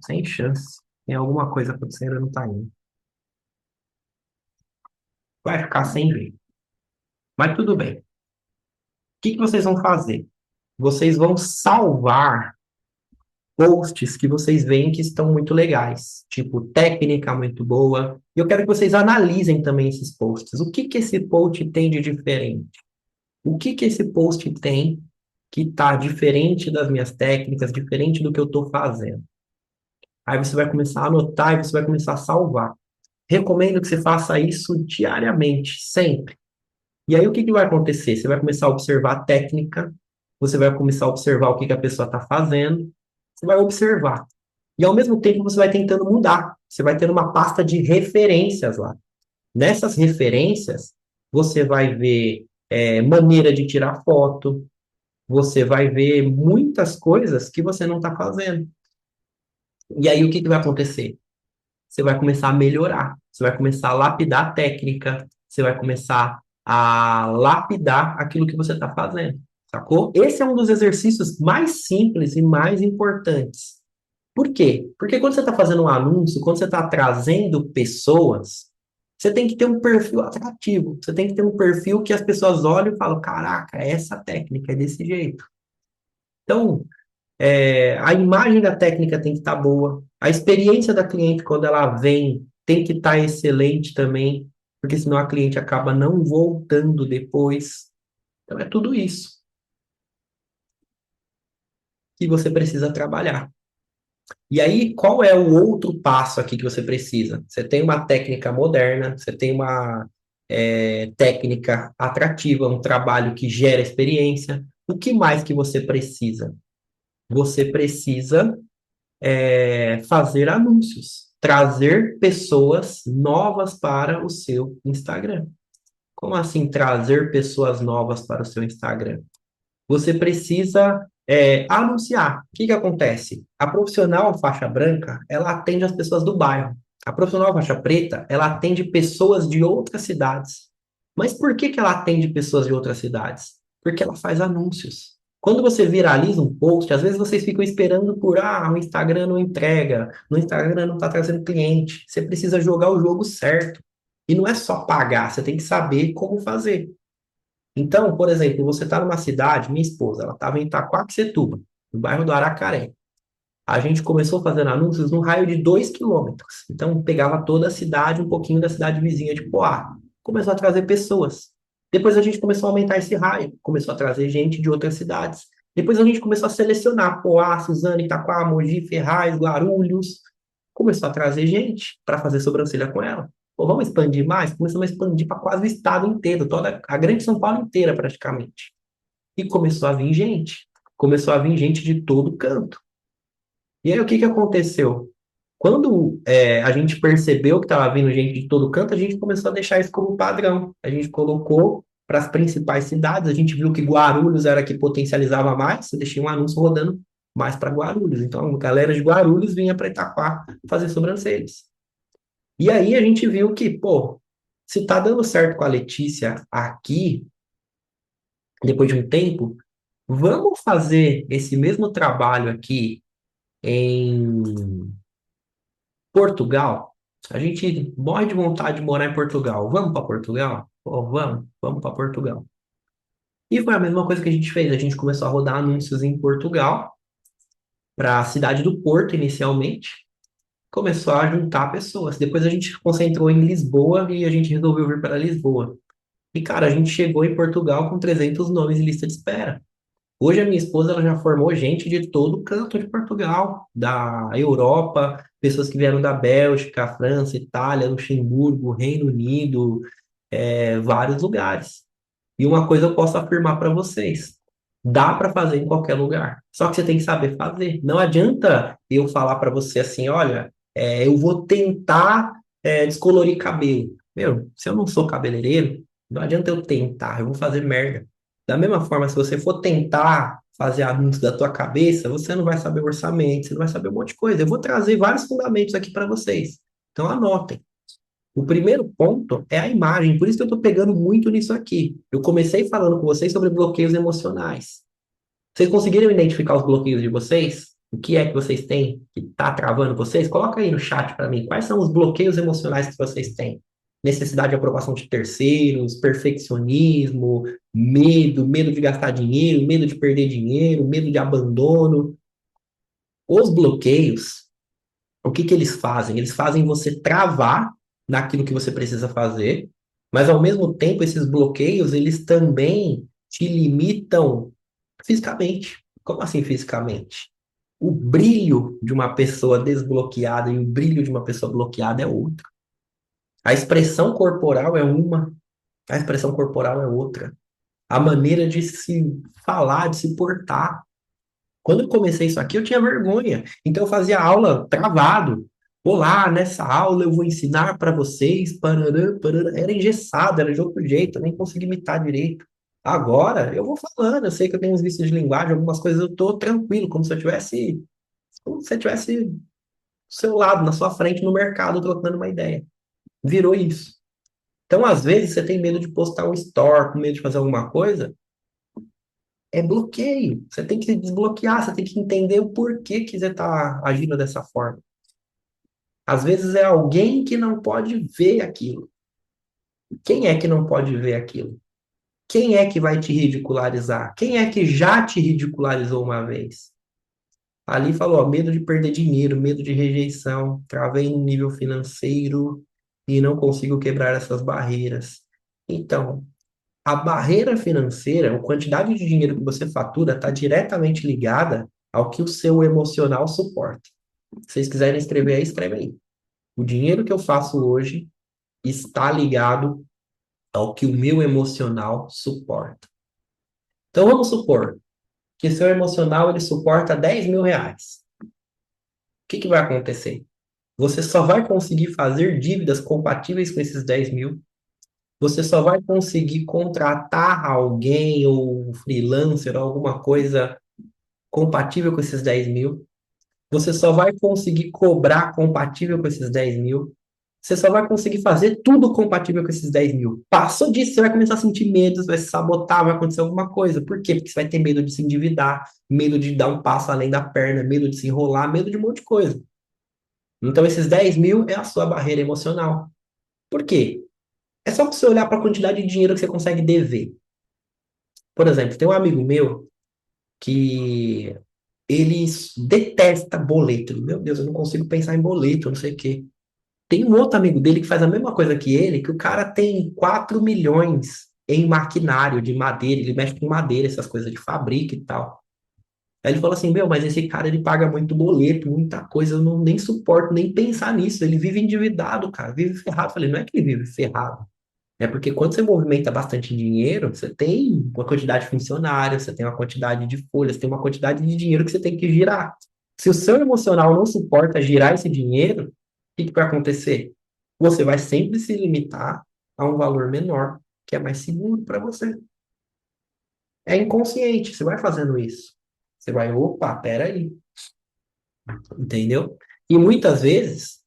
Sem chance. Tem alguma coisa acontecendo, não tá indo. Vai ficar sem jeito. Mas tudo bem. O que que vocês vão fazer? Vocês vão salvar posts que vocês veem que estão muito legais, tipo técnica muito boa. E eu quero que vocês analisem também esses posts. O que que esse post tem de diferente? O que que esse post tem que está diferente das minhas técnicas, diferente do que eu estou fazendo? Aí você vai começar a anotar e você vai começar a salvar. Recomendo que você faça isso diariamente, sempre. E aí o que que vai acontecer? Você vai começar a observar a técnica, você vai começar a observar o que que a pessoa está fazendo, você vai observar. E ao mesmo tempo você vai tentando mudar. Você vai ter uma pasta de referências lá. Nessas referências, você vai ver maneira de tirar foto, você vai ver muitas coisas que você não está fazendo. E aí, o que que vai acontecer? Você vai começar a melhorar, você vai começar a lapidar a técnica, você vai começar a lapidar aquilo que você está fazendo, sacou? Esse é um dos exercícios mais simples e mais importantes. Por quê? Porque quando você está fazendo um anúncio, quando você está trazendo pessoas, você tem que ter um perfil atrativo, você tem que ter um perfil que as pessoas olham e falam: caraca, é essa técnica, é desse jeito. Então, a imagem da técnica tem que estar boa, a experiência da cliente quando ela vem tem que estar excelente também, porque senão a cliente acaba não voltando depois. Então é tudo isso que você precisa trabalhar. E aí, qual é o outro passo aqui que você precisa? Você tem uma técnica moderna, você tem uma técnica atrativa, um trabalho que gera experiência. O que mais que você precisa? Você precisa fazer anúncios, trazer pessoas novas para o seu Instagram. Como assim trazer pessoas novas para o seu Instagram? Você precisa anunciar. O que que acontece? A profissional faixa branca, ela atende as pessoas do bairro. A profissional faixa preta, ela atende pessoas de outras cidades. Mas por que que ela atende pessoas de outras cidades? Porque ela faz anúncios. Quando você viraliza um post, às vezes vocês ficam esperando por, o Instagram não entrega, no Instagram não está trazendo cliente. Você precisa jogar o jogo certo. E não é só pagar, você tem que saber como fazer. Então, por exemplo, você está numa cidade, minha esposa, ela estava em Itaquaquecetuba, no bairro do Aracaré. A gente começou fazendo anúncios num raio de 2 quilômetros. Então, pegava toda a cidade, um pouquinho da cidade vizinha de Poá. Começou a trazer pessoas. Depois a gente começou a aumentar esse raio, começou a trazer gente de outras cidades. Depois a gente começou a selecionar Poá, Suzano, Itaquá, Mogi, Ferraz, Guarulhos. Começou a trazer gente para fazer sobrancelha com ela. Pô, vamos expandir mais? Começamos a expandir para quase o estado inteiro, toda a grande São Paulo inteira praticamente. E começou a vir gente. Começou a vir gente de todo canto. E aí o que que aconteceu? Quando a gente percebeu que estava vindo gente de todo canto, a gente começou a deixar isso como padrão. A gente colocou para as principais cidades, a gente viu que Guarulhos era a que potencializava mais, você deixei um anúncio rodando mais para Guarulhos. Então a galera de Guarulhos vinha para Itaquá fazer sobrancelhas. E aí a gente viu que, pô, se tá dando certo com a Letícia aqui, depois de um tempo, vamos fazer esse mesmo trabalho aqui em Portugal? A gente morre de vontade de morar em Portugal. Vamos para Portugal? Pô, vamos para Portugal. E foi a mesma coisa que a gente fez. A gente começou a rodar anúncios em Portugal, para a cidade do Porto inicialmente. Começou a juntar pessoas. Depois a gente concentrou em Lisboa e a gente resolveu vir para Lisboa. E, cara, a gente chegou em Portugal com 300 nomes em lista de espera. Hoje a minha esposa ela já formou gente de todo canto de Portugal, da Europa, pessoas que vieram da Bélgica, França, Itália, Luxemburgo, Reino Unido, vários lugares. E uma coisa eu posso afirmar para vocês: dá para fazer em qualquer lugar. Só que você tem que saber fazer. Não adianta eu falar para você assim, olha, eu vou tentar descolorir cabelo. Meu, se eu não sou cabeleireiro, não adianta eu tentar, eu vou fazer merda. Da mesma forma, se você for tentar fazer anúncio da tua cabeça, você não vai saber orçamento, você não vai saber um monte de coisa. Eu vou trazer vários fundamentos aqui para vocês. Então anotem. O primeiro ponto é a imagem, por isso que eu estou pegando muito nisso aqui. Eu comecei falando com vocês sobre bloqueios emocionais. Vocês conseguiram identificar os bloqueios de vocês? O que é que vocês têm que está travando vocês? Coloca aí no chat para mim. Quais são os bloqueios emocionais que vocês têm? Necessidade de aprovação de terceiros, perfeccionismo, medo de gastar dinheiro, medo de perder dinheiro, medo de abandono. Os bloqueios, o que que eles fazem? Eles fazem você travar naquilo que você precisa fazer, mas ao mesmo tempo esses bloqueios, eles também te limitam fisicamente. Como assim fisicamente? O brilho de uma pessoa desbloqueada e o brilho de uma pessoa bloqueada é outro. A expressão corporal é uma, a expressão corporal é outra. A maneira de se falar, de se portar. Quando eu comecei isso aqui, eu tinha vergonha. Então eu fazia aula travado. Olá, nessa aula eu vou ensinar para vocês. Parará, parará. Era engessado, era de outro jeito, eu nem consegui imitar direito. Agora, eu vou falando, eu sei que eu tenho uns vícios de linguagem, algumas coisas eu tô tranquilo, como se eu tivesse do seu lado, na sua frente, no mercado, trocando uma ideia. Virou isso. Então, às vezes, você tem medo de postar um story, com medo de fazer alguma coisa, é bloqueio. Você tem que se desbloquear, você tem que entender o porquê que você está agindo dessa forma. Às vezes é alguém que não pode ver aquilo. Quem é que não pode ver aquilo? Quem é que vai te ridicularizar? Quem é que já te ridicularizou uma vez? Ali falou, ó, medo de perder dinheiro, medo de rejeição, travei no nível financeiro e não consigo quebrar essas barreiras. Então, a barreira financeira, a quantidade de dinheiro que você fatura, está diretamente ligada ao que o seu emocional suporta. Se vocês quiserem escrever aí, escreve aí. O dinheiro que eu faço hoje está ligado ao que o meu emocional suporta. Então, vamos supor que seu emocional ele suporta R$ 10.000. O que vai acontecer? Você só vai conseguir fazer dívidas compatíveis com esses 10 mil. Você só vai conseguir contratar alguém ou um freelancer ou alguma coisa compatível com esses 10 mil. Você só vai conseguir cobrar compatível com esses 10 mil. Você só vai conseguir fazer tudo compatível com esses 10 mil. Passou disso, você vai começar a sentir medo, vai se sabotar, vai acontecer alguma coisa. Por quê? Porque você vai ter medo de se endividar, medo de dar um passo além da perna, medo de se enrolar, medo de um monte de coisa. Então, esses 10 mil é a sua barreira emocional. Por quê? É só você olhar para a quantidade de dinheiro que você consegue dever. Por exemplo, tem um amigo meu que ele detesta boleto. Meu Deus, eu não consigo pensar em boleto, não sei o quê. Tem um outro amigo dele que faz a mesma coisa que ele, que o cara tem 4 milhões em maquinário de madeira, ele mexe com madeira, essas coisas de fábrica e tal. Aí ele falou assim, meu, mas esse cara ele paga muito boleto, muita coisa, eu não nem suporto nem pensar nisso. Ele vive endividado, cara, vive ferrado. Eu falei, não é que ele vive ferrado. É porque quando você movimenta bastante dinheiro, você tem uma quantidade de funcionários, você tem uma quantidade de folhas, tem uma quantidade de dinheiro que você tem que girar. Se o seu emocional não suporta girar esse dinheiro, o que vai acontecer? Você vai sempre se limitar a um valor menor, que é mais seguro para você. É inconsciente, você vai fazendo isso. Você vai, opa, peraí, entendeu? E muitas vezes,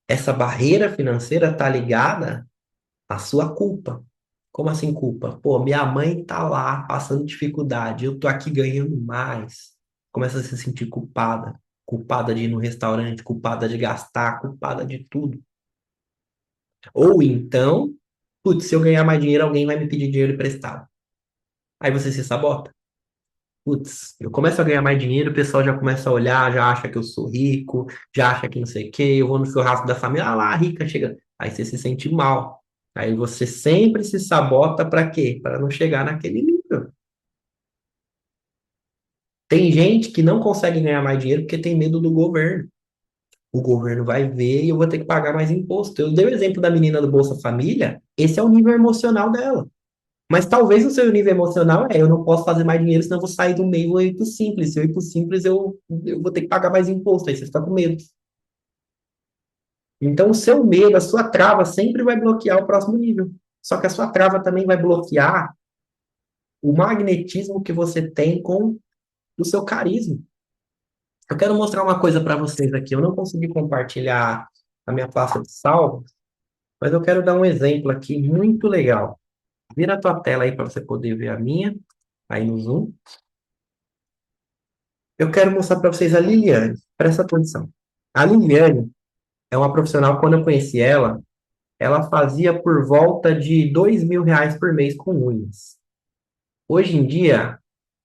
essa barreira financeira está ligada à sua culpa. Como assim culpa? Pô, minha mãe tá lá passando dificuldade, eu tô aqui ganhando mais. Começa a se sentir culpada. Culpada de ir no restaurante, culpada de gastar, culpada de tudo. Ou então, putz, se eu ganhar mais dinheiro, alguém vai me pedir dinheiro emprestado. Aí você se sabota. Putz, eu começo a ganhar mais dinheiro, o pessoal já começa a olhar, já acha que eu sou rico, já acha que não sei o quê, eu vou no churrasco da família, ah lá, a rica chega. Aí você se sente mal. Aí você sempre se sabota para quê? Para não chegar naquele nível. Tem gente que não consegue ganhar mais dinheiro porque tem medo do governo. O governo vai ver e eu vou ter que pagar mais imposto. Eu dei o exemplo da menina do Bolsa Família, esse é o nível emocional dela. Mas talvez o seu nível emocional é, eu não posso fazer mais dinheiro, senão eu vou sair do meio e vou ir pro simples. Se eu ir pro simples, eu vou ter que pagar mais imposto, aí você fica com medo. Então, o seu medo, a sua trava sempre vai bloquear o próximo nível. Só que a sua trava também vai bloquear o magnetismo que você tem com o seu carisma. Eu quero mostrar uma coisa para vocês aqui. Eu não consegui compartilhar a minha pasta de salvo, mas eu quero dar um exemplo aqui muito legal. Vira a tua tela aí para você poder ver a minha, aí no Zoom. Eu quero mostrar para vocês a Liliane. Presta atenção. A Liliane é uma profissional, quando eu conheci ela, ela fazia por volta de R$ 2.000 por mês com unhas. Hoje em dia,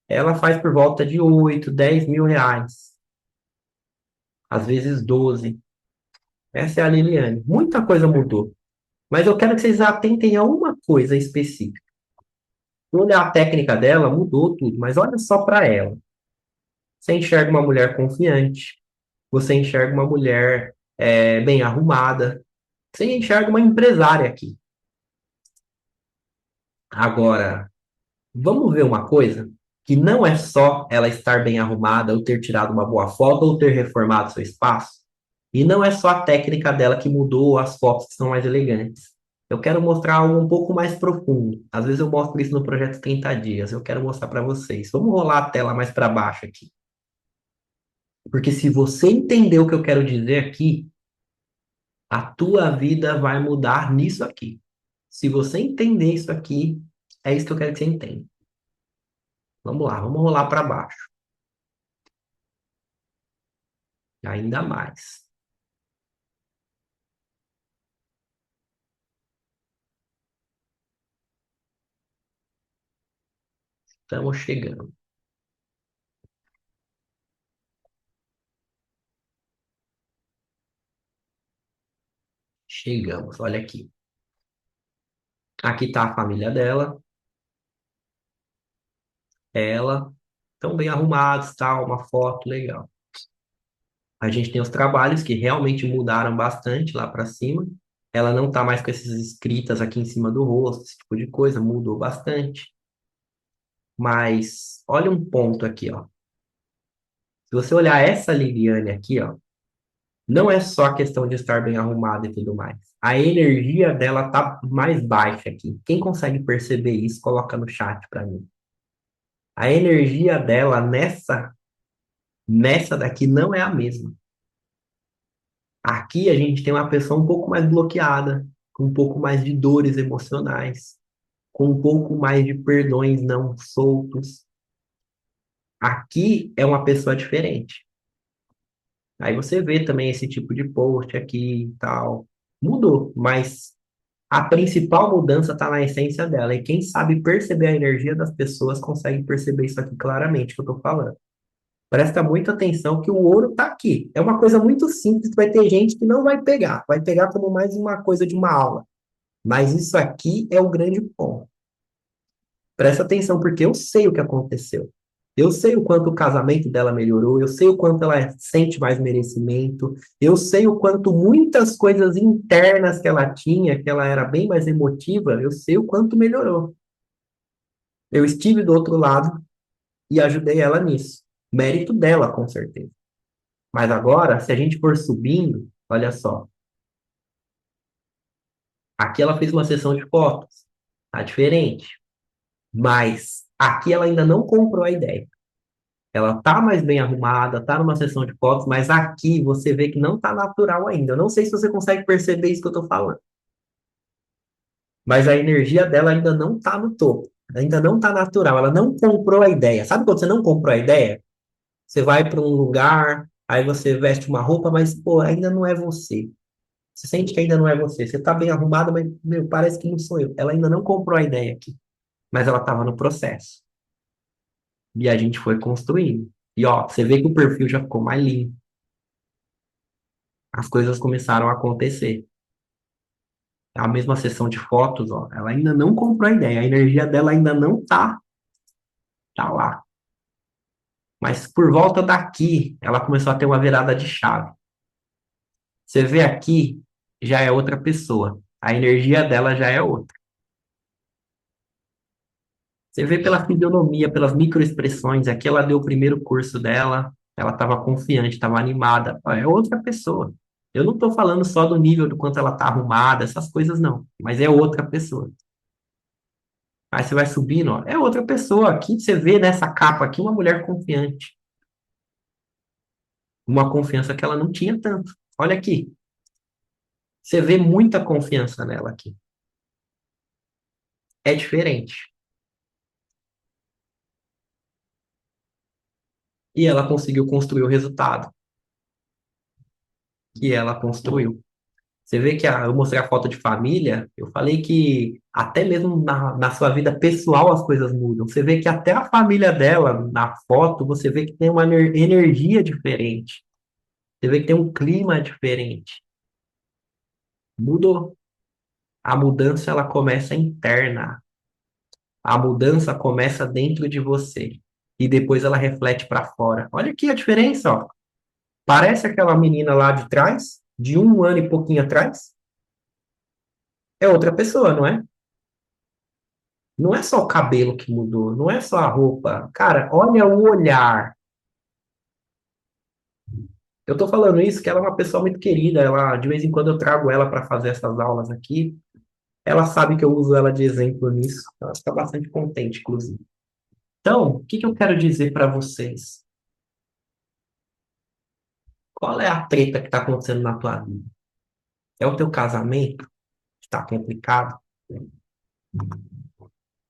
ela faz por volta de 8, R$ 10.000, às vezes 12. Essa é a Liliane. Muita coisa mudou. Mas eu quero que vocês atentem a uma coisa específica. Olha a técnica dela, mudou tudo, mas olha só para ela. Você enxerga uma mulher confiante, você enxerga uma mulher bem arrumada, você enxerga uma empresária aqui. Agora, vamos ver uma coisa? Que não é só ela estar bem arrumada, ou ter tirado uma boa foto, ou ter reformado seu espaço. E não é só a técnica dela que mudou as fotos que são mais elegantes. Eu quero mostrar algo um pouco mais profundo. Às vezes eu mostro isso no projeto 30 dias. Eu quero mostrar para vocês. Vamos rolar a tela mais para baixo aqui. Porque se você entender o que eu quero dizer aqui, a tua vida vai mudar nisso aqui. Se você entender isso aqui, é isso que eu quero que você entenda. Vamos lá, vamos rolar para baixo. Ainda mais. Estamos chegando. Chegamos, olha aqui. Aqui está a família dela, ela, tão bem arrumados, tal, uma foto legal. A gente tem os trabalhos que realmente mudaram bastante lá para cima. Ela não tá mais com esses escritas aqui em cima do rosto, esse tipo de coisa, mudou bastante. Mas olha um ponto aqui, ó. Se você olhar essa Liliane aqui, ó, não é só questão de estar bem arrumada e tudo mais. A energia dela tá mais baixa aqui. Quem consegue perceber isso, coloca no chat para mim. A energia dela nessa daqui não é a mesma. Aqui a gente tem uma pessoa um pouco mais bloqueada, com um pouco mais de dores emocionais, com um pouco mais de perdões não soltos. Aqui é uma pessoa diferente. Aí você vê também esse tipo de post aqui e tal. Mudou, mas a principal mudança está na essência dela. E quem sabe perceber a energia das pessoas consegue perceber isso aqui claramente que eu estou falando. Presta muita atenção que o ouro está aqui. É uma coisa muito simples, vai ter gente que não vai pegar como mais uma coisa de uma aula. Mas isso aqui é o grande ponto. Presta atenção, porque eu sei o que aconteceu. Eu sei o quanto o casamento dela melhorou, eu sei o quanto ela sente mais merecimento, eu sei o quanto muitas coisas internas que ela tinha, que ela era bem mais emotiva, eu sei o quanto melhorou. Eu estive do outro lado e ajudei ela nisso. Mérito dela, com certeza. Mas agora, se a gente for subindo, olha só, aqui ela fez uma sessão de fotos, tá diferente. Mas aqui ela ainda não comprou a ideia. Ela tá mais bem arrumada, tá numa sessão de fotos, mas aqui você vê que não tá natural ainda. Eu não sei se você consegue perceber isso que eu tô falando, mas a energia dela ainda não tá no topo. Ainda não tá natural, ela não comprou a ideia. Sabe quando você não comprou a ideia? Você vai para um lugar, aí você veste uma roupa, mas pô, ainda não é você. Você sente que ainda não é você. Você tá bem arrumada, mas meu, parece que não sou eu. Ela ainda não comprou a ideia aqui, mas ela estava no processo. E a gente foi construindo. E ó, você vê que o perfil já ficou mais limpo. As coisas começaram a acontecer. A mesma sessão de fotos, ó, ela ainda não comprou a ideia, a energia dela ainda não tá lá. Mas por volta daqui, ela começou a ter uma virada de chave. Você vê aqui, já é outra pessoa. A energia dela já é outra. Você vê pela fisionomia, pelas microexpressões, aqui ela deu o primeiro curso dela, ela estava confiante, estava animada. Ó, é outra pessoa. Eu não estou falando só do nível do quanto ela está arrumada, essas coisas não, mas é outra pessoa. Aí você vai subindo, ó, é outra pessoa. Aqui você vê nessa capa aqui uma mulher confiante, uma confiança que ela não tinha tanto. Olha aqui, você vê muita confiança nela aqui. É diferente. E ela conseguiu construir o resultado que ela construiu. Você vê que eu mostrei a foto de família, eu falei que até mesmo na sua vida pessoal as coisas mudam. Você vê que até a família dela, na foto, você vê que tem uma energia diferente. Você vê que tem um clima diferente. Mudou. A mudança ela começa interna. A mudança começa dentro de você e depois ela reflete para fora. Olha aqui a diferença, ó. Parece aquela menina lá de trás, de um ano e pouquinho atrás, é outra pessoa, não é? Não é só o cabelo que mudou, não é só a roupa. Cara, olha o olhar. Eu tô falando isso que ela é uma pessoa muito querida, ela de vez em quando eu trago ela para fazer essas aulas aqui. Ela sabe que eu uso ela de exemplo nisso. Ela fica bastante contente, inclusive. Então, o que que eu quero dizer para vocês? Qual é a treta que está acontecendo na tua vida? É o teu casamento que está complicado?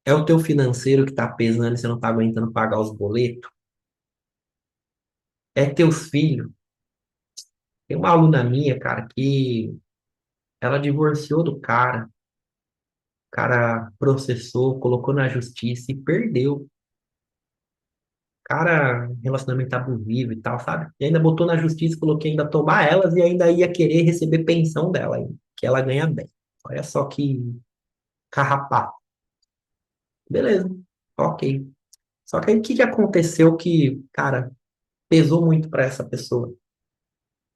É o teu financeiro que está pesando e você não está aguentando pagar os boletos? É teus filhos? Tem uma aluna minha, cara, que ela divorciou do cara. O cara processou, colocou na justiça e perdeu. Cara, relacionamento abusivo e tal, sabe? E ainda botou na justiça, falou que ainda tomar elas e ainda ia querer receber pensão dela, ainda, que ela ganha bem. Olha só que carrapato. Beleza, ok. Só que aí o que que aconteceu que, cara, pesou muito pra essa pessoa?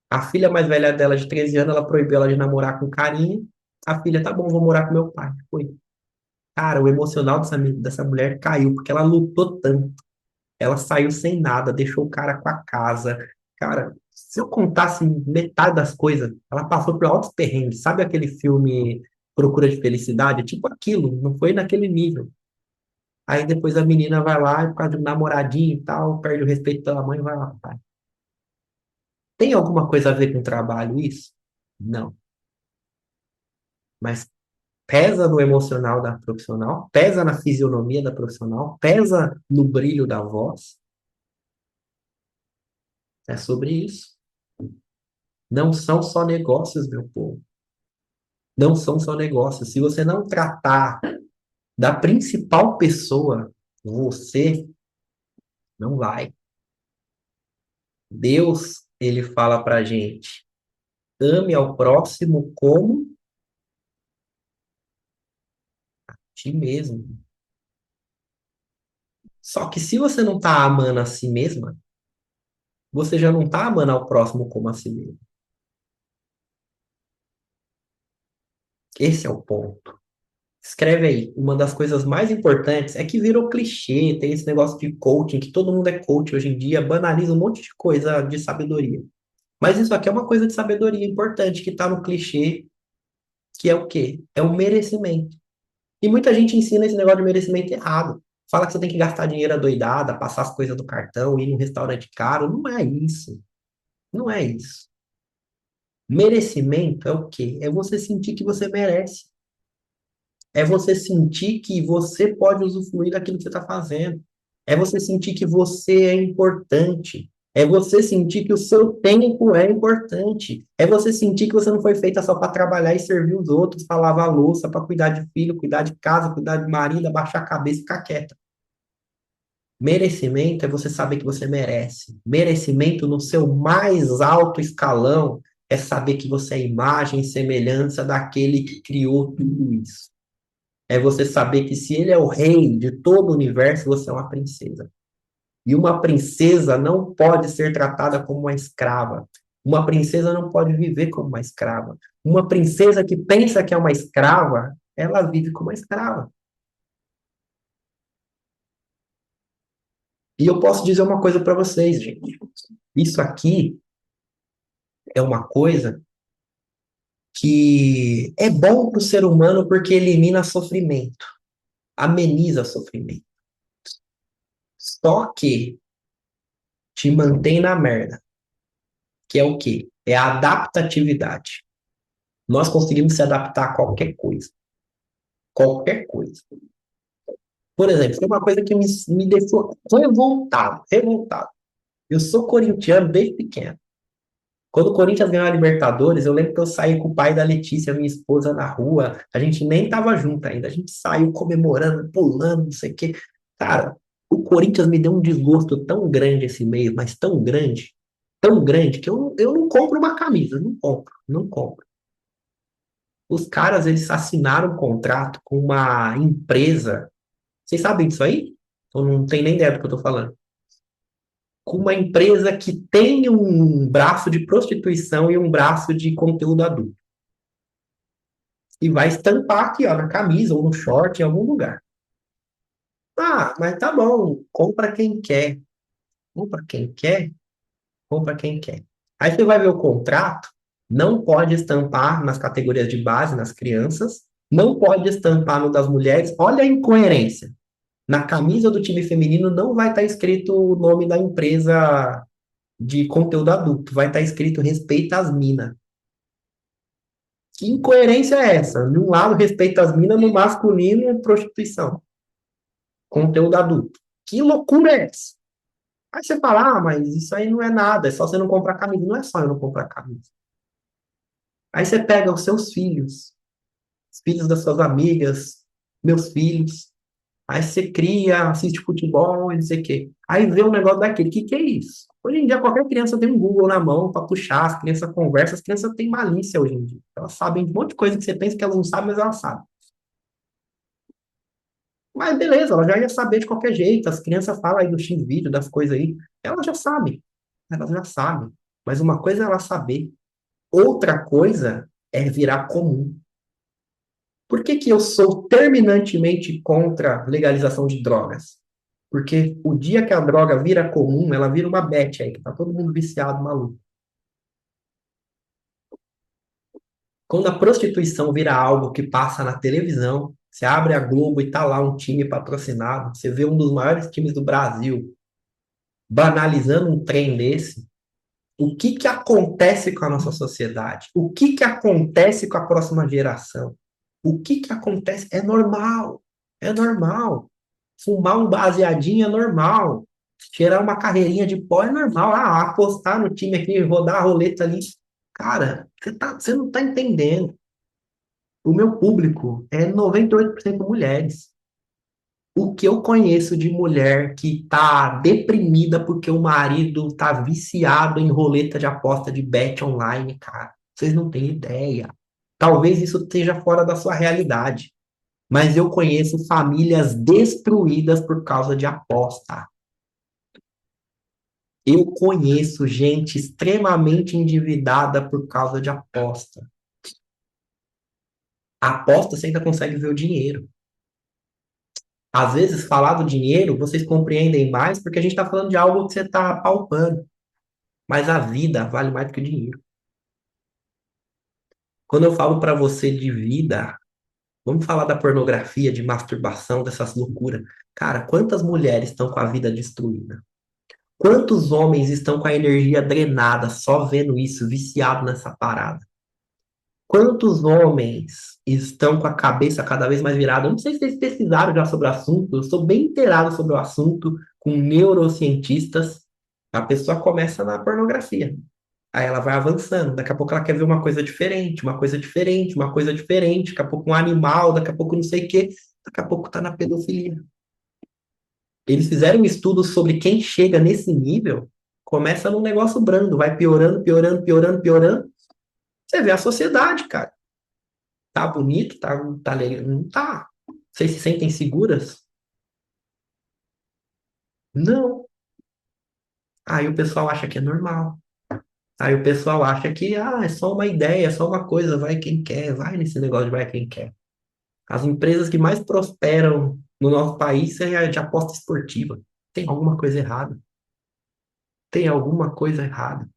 A filha mais velha dela, de 13 anos, ela proibiu ela de namorar com carinho. A filha, tá bom, vou morar com meu pai. Foi. Cara, o emocional dessa mulher caiu, porque ela lutou tanto. Ela saiu sem nada, deixou o cara com a casa. Cara, se eu contasse metade das coisas, ela passou por altos perrengues. Sabe aquele filme Procura de Felicidade? Tipo aquilo, não foi naquele nível. Aí depois a menina vai lá, por causa de um namoradinho e tal, perde o respeito pela mãe e vai lá pro pai. Tem alguma coisa a ver com trabalho isso? Não. Mas pesa no emocional da profissional, pesa na fisionomia da profissional, pesa no brilho da voz. É sobre isso. Não são só negócios, meu povo. Não são só negócios. Se você não tratar da principal pessoa, você não vai. Deus, ele fala pra gente, ame ao próximo como ti mesmo. Só que se você não tá amando a si mesma, você já não tá amando ao próximo como a si mesmo. Esse é o ponto. Escreve aí. Uma das coisas mais importantes é que virou clichê, tem esse negócio de coaching, que todo mundo é coach hoje em dia, banaliza um monte de coisa de sabedoria. Mas isso aqui é uma coisa de sabedoria importante que está no clichê, que é o quê? É o merecimento. E muita gente ensina esse negócio de merecimento errado. Fala que você tem que gastar dinheiro adoidada, passar as coisas do cartão, ir num restaurante caro. Não é isso. Não é isso. Merecimento é o quê? É você sentir que você merece. É você sentir que você pode usufruir daquilo que você está fazendo. É você sentir que você é importante. É você sentir que o seu tempo é importante. É você sentir que você não foi feita só para trabalhar e servir os outros, para lavar a louça, para cuidar de filho, cuidar de casa, cuidar de marido, abaixar a cabeça e ficar quieta. Merecimento é você saber que você merece. Merecimento no seu mais alto escalão é saber que você é imagem e semelhança daquele que criou tudo isso. É você saber que se ele é o rei de todo o universo, você é uma princesa. E uma princesa não pode ser tratada como uma escrava. Uma princesa não pode viver como uma escrava. Uma princesa que pensa que é uma escrava, ela vive como uma escrava. E eu posso dizer uma coisa para vocês, gente. Isso aqui é uma coisa que é bom para o ser humano porque elimina sofrimento, ameniza sofrimento. Só que te mantém na merda, que é o quê? É a adaptatividade. Nós conseguimos se adaptar a qualquer coisa. Qualquer coisa. Por exemplo, tem uma coisa que me deixou revoltado, revoltado. Eu sou corintiano desde pequeno. Quando o Corinthians ganhou a Libertadores, eu lembro que eu saí com o pai da Letícia, minha esposa, na rua. A gente nem tava junto ainda. A gente saiu comemorando, pulando, não sei o quê. Cara, o Corinthians me deu um desgosto tão grande esse mês, mas tão grande, que eu não compro uma camisa. Não compro, não compro. Os caras, eles assinaram um contrato com uma empresa. Vocês sabem disso aí? Eu não tenho nem ideia do que eu tô falando. Com uma empresa que tem um braço de prostituição e um braço de conteúdo adulto. E vai estampar aqui, ó, na camisa ou no short, em algum lugar. Ah, mas tá bom, compra quem quer. Compra quem quer, compra quem quer. Aí você vai ver o contrato, não pode estampar nas categorias de base, nas crianças, Não pode estampar no das mulheres. Olha a incoerência. Na camisa do time feminino não vai estar escrito o nome da empresa de conteúdo adulto, vai estar escrito respeita as minas. Que incoerência é essa? De um lado, respeita as minas, no masculino, prostituição, conteúdo adulto. Que loucura é essa? Aí você fala, ah, mas isso aí não é nada, é só você não comprar camisa. Não é só eu não comprar camisa. Aí você pega os seus filhos, os filhos das suas amigas, meus filhos, aí você cria, assiste futebol e não sei o quê. Aí vê um negócio daquele. Que é isso? Hoje em dia, qualquer criança tem um Google na mão para puxar, as crianças conversam, as crianças têm malícia hoje em dia. Elas sabem de um monte de coisa que você pensa que elas não sabem, mas elas sabem. Mas beleza, ela já ia saber de qualquer jeito. As crianças falam aí do X-vídeo, das coisas aí. Elas já sabem. Elas já sabem. Mas uma coisa é ela saber. Outra coisa é virar comum. Por que que eu sou terminantemente contra a legalização de drogas? Porque o dia que a droga vira comum, ela vira uma bet aí, que tá todo mundo viciado, maluco. Quando a prostituição vira algo que passa na televisão, você abre a Globo e tá lá um time patrocinado, você vê um dos maiores times do Brasil banalizando um trem desse, o que que acontece com a nossa sociedade? O que que acontece com a próxima geração? O que que acontece? É normal. É normal. Fumar um baseadinho é normal. Cheirar uma carreirinha de pó é normal. Ah, apostar no time aqui, rodar a roleta ali. Cara, você não tá entendendo. O meu público é 98% mulheres. O que eu conheço de mulher que tá deprimida porque o marido tá viciado em roleta de aposta de bet online, cara. Vocês não têm ideia. Talvez isso esteja fora da sua realidade, mas eu conheço famílias destruídas por causa de aposta. Eu conheço gente extremamente endividada por causa de aposta. A aposta você ainda consegue ver o dinheiro. Às vezes, falar do dinheiro, vocês compreendem mais porque a gente está falando de algo que você está palpando. Mas a vida vale mais do que o dinheiro. Quando eu falo para você de vida, vamos falar da pornografia, de masturbação, dessas loucuras. Cara, quantas mulheres estão com a vida destruída? Quantos homens estão com a energia drenada só vendo isso, viciado nessa parada? Quantos homens estão com a cabeça cada vez mais virada? Eu não sei se vocês pesquisaram já sobre o assunto, eu sou bem inteirado sobre o assunto com neurocientistas. A pessoa começa na pornografia. Aí ela vai avançando. Daqui a pouco ela quer ver uma coisa diferente, uma coisa diferente, uma coisa diferente. Daqui a pouco um animal, daqui a pouco não sei o quê. Daqui a pouco tá na pedofilia. Eles fizeram um estudo sobre quem chega nesse nível, começa num negócio brando, vai piorando, piorando, piorando, piorando. Você vê a sociedade, cara. Tá bonito, tá legal. Não tá. Vocês se sentem seguras? Não. Aí o pessoal acha que é normal. Aí o pessoal acha que é só uma ideia, é só uma coisa, vai quem quer, vai nesse negócio de vai quem quer. As empresas que mais prosperam no nosso país é a de aposta esportiva. Tem alguma coisa errada. Tem alguma coisa errada.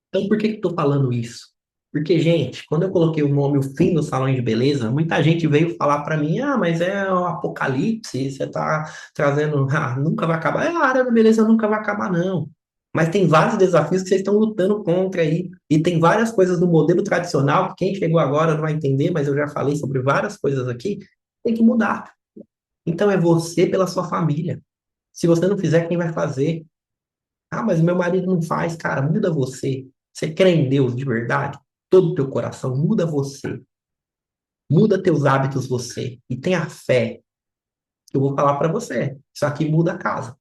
Então, por que que eu tô falando isso? Porque, gente, quando eu coloquei o nome O Fim dos Salões de Beleza, muita gente veio falar para mim, mas é o apocalipse, você tá trazendo, nunca vai acabar. A área da beleza nunca vai acabar, não. Mas tem vários desafios que vocês estão lutando contra aí. E tem várias coisas no modelo tradicional que quem chegou agora não vai entender, mas eu já falei sobre várias coisas aqui, tem que mudar. Então é você pela sua família. Se você não fizer, quem vai fazer? Ah, mas meu marido não faz, cara, muda você. Você crê em Deus de verdade? Todo o teu coração, muda você. Muda teus hábitos você. E tenha fé. Eu vou falar para você. Isso aqui muda a casa.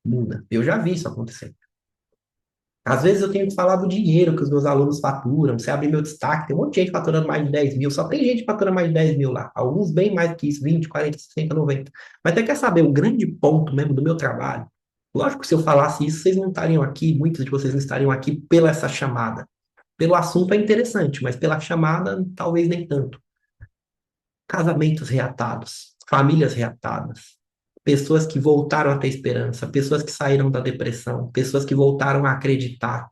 Muda. Eu já vi isso acontecer. Às vezes eu tenho que falar do dinheiro que os meus alunos faturam. Você abrir meu destaque, tem um monte de gente faturando mais de 10 mil. Só tem gente faturando mais de 10 mil lá. Alguns bem mais que isso, 20, 40, 60, 90. Mas você quer saber o grande ponto mesmo do meu trabalho? Lógico que se eu falasse isso, vocês não estariam aqui, muitos de vocês não estariam aqui pela essa chamada. Pelo assunto é interessante, mas pela chamada, talvez nem tanto. Casamentos reatados, famílias reatadas, pessoas que voltaram a ter esperança, pessoas que saíram da depressão, pessoas que voltaram a acreditar,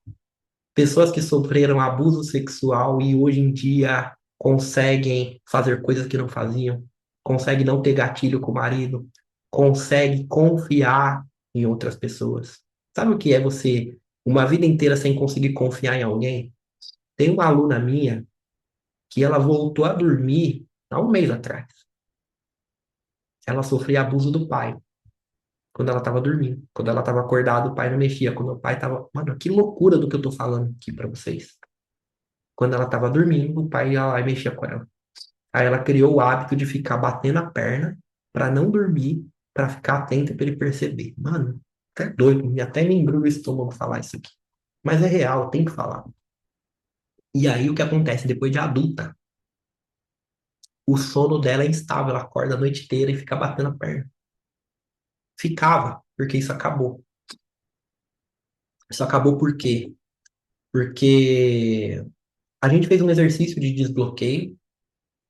pessoas que sofreram abuso sexual e hoje em dia conseguem fazer coisas que não faziam, conseguem não ter gatilho com o marido, conseguem confiar em outras pessoas. Sabe o que é você, uma vida inteira sem conseguir confiar em alguém? Tem uma aluna minha que ela voltou a dormir há um mês atrás. Ela sofria abuso do pai quando ela estava dormindo. Quando ela estava acordada, o pai não mexia. Quando o pai estava. Mano, que loucura do que eu tô falando aqui para vocês. Quando ela estava dormindo, o pai ia lá e mexia com ela. Aí ela criou o hábito de ficar batendo a perna para não dormir, para ficar atenta para ele perceber. Mano, até doido, até me embrulha o estômago falar isso aqui. Mas é real, tem que falar. E aí o que acontece? Depois de adulta, o sono dela é instável, ela acorda a noite inteira e fica batendo a perna. Ficava, porque isso acabou. Isso acabou por quê? Porque a gente fez um exercício de desbloqueio,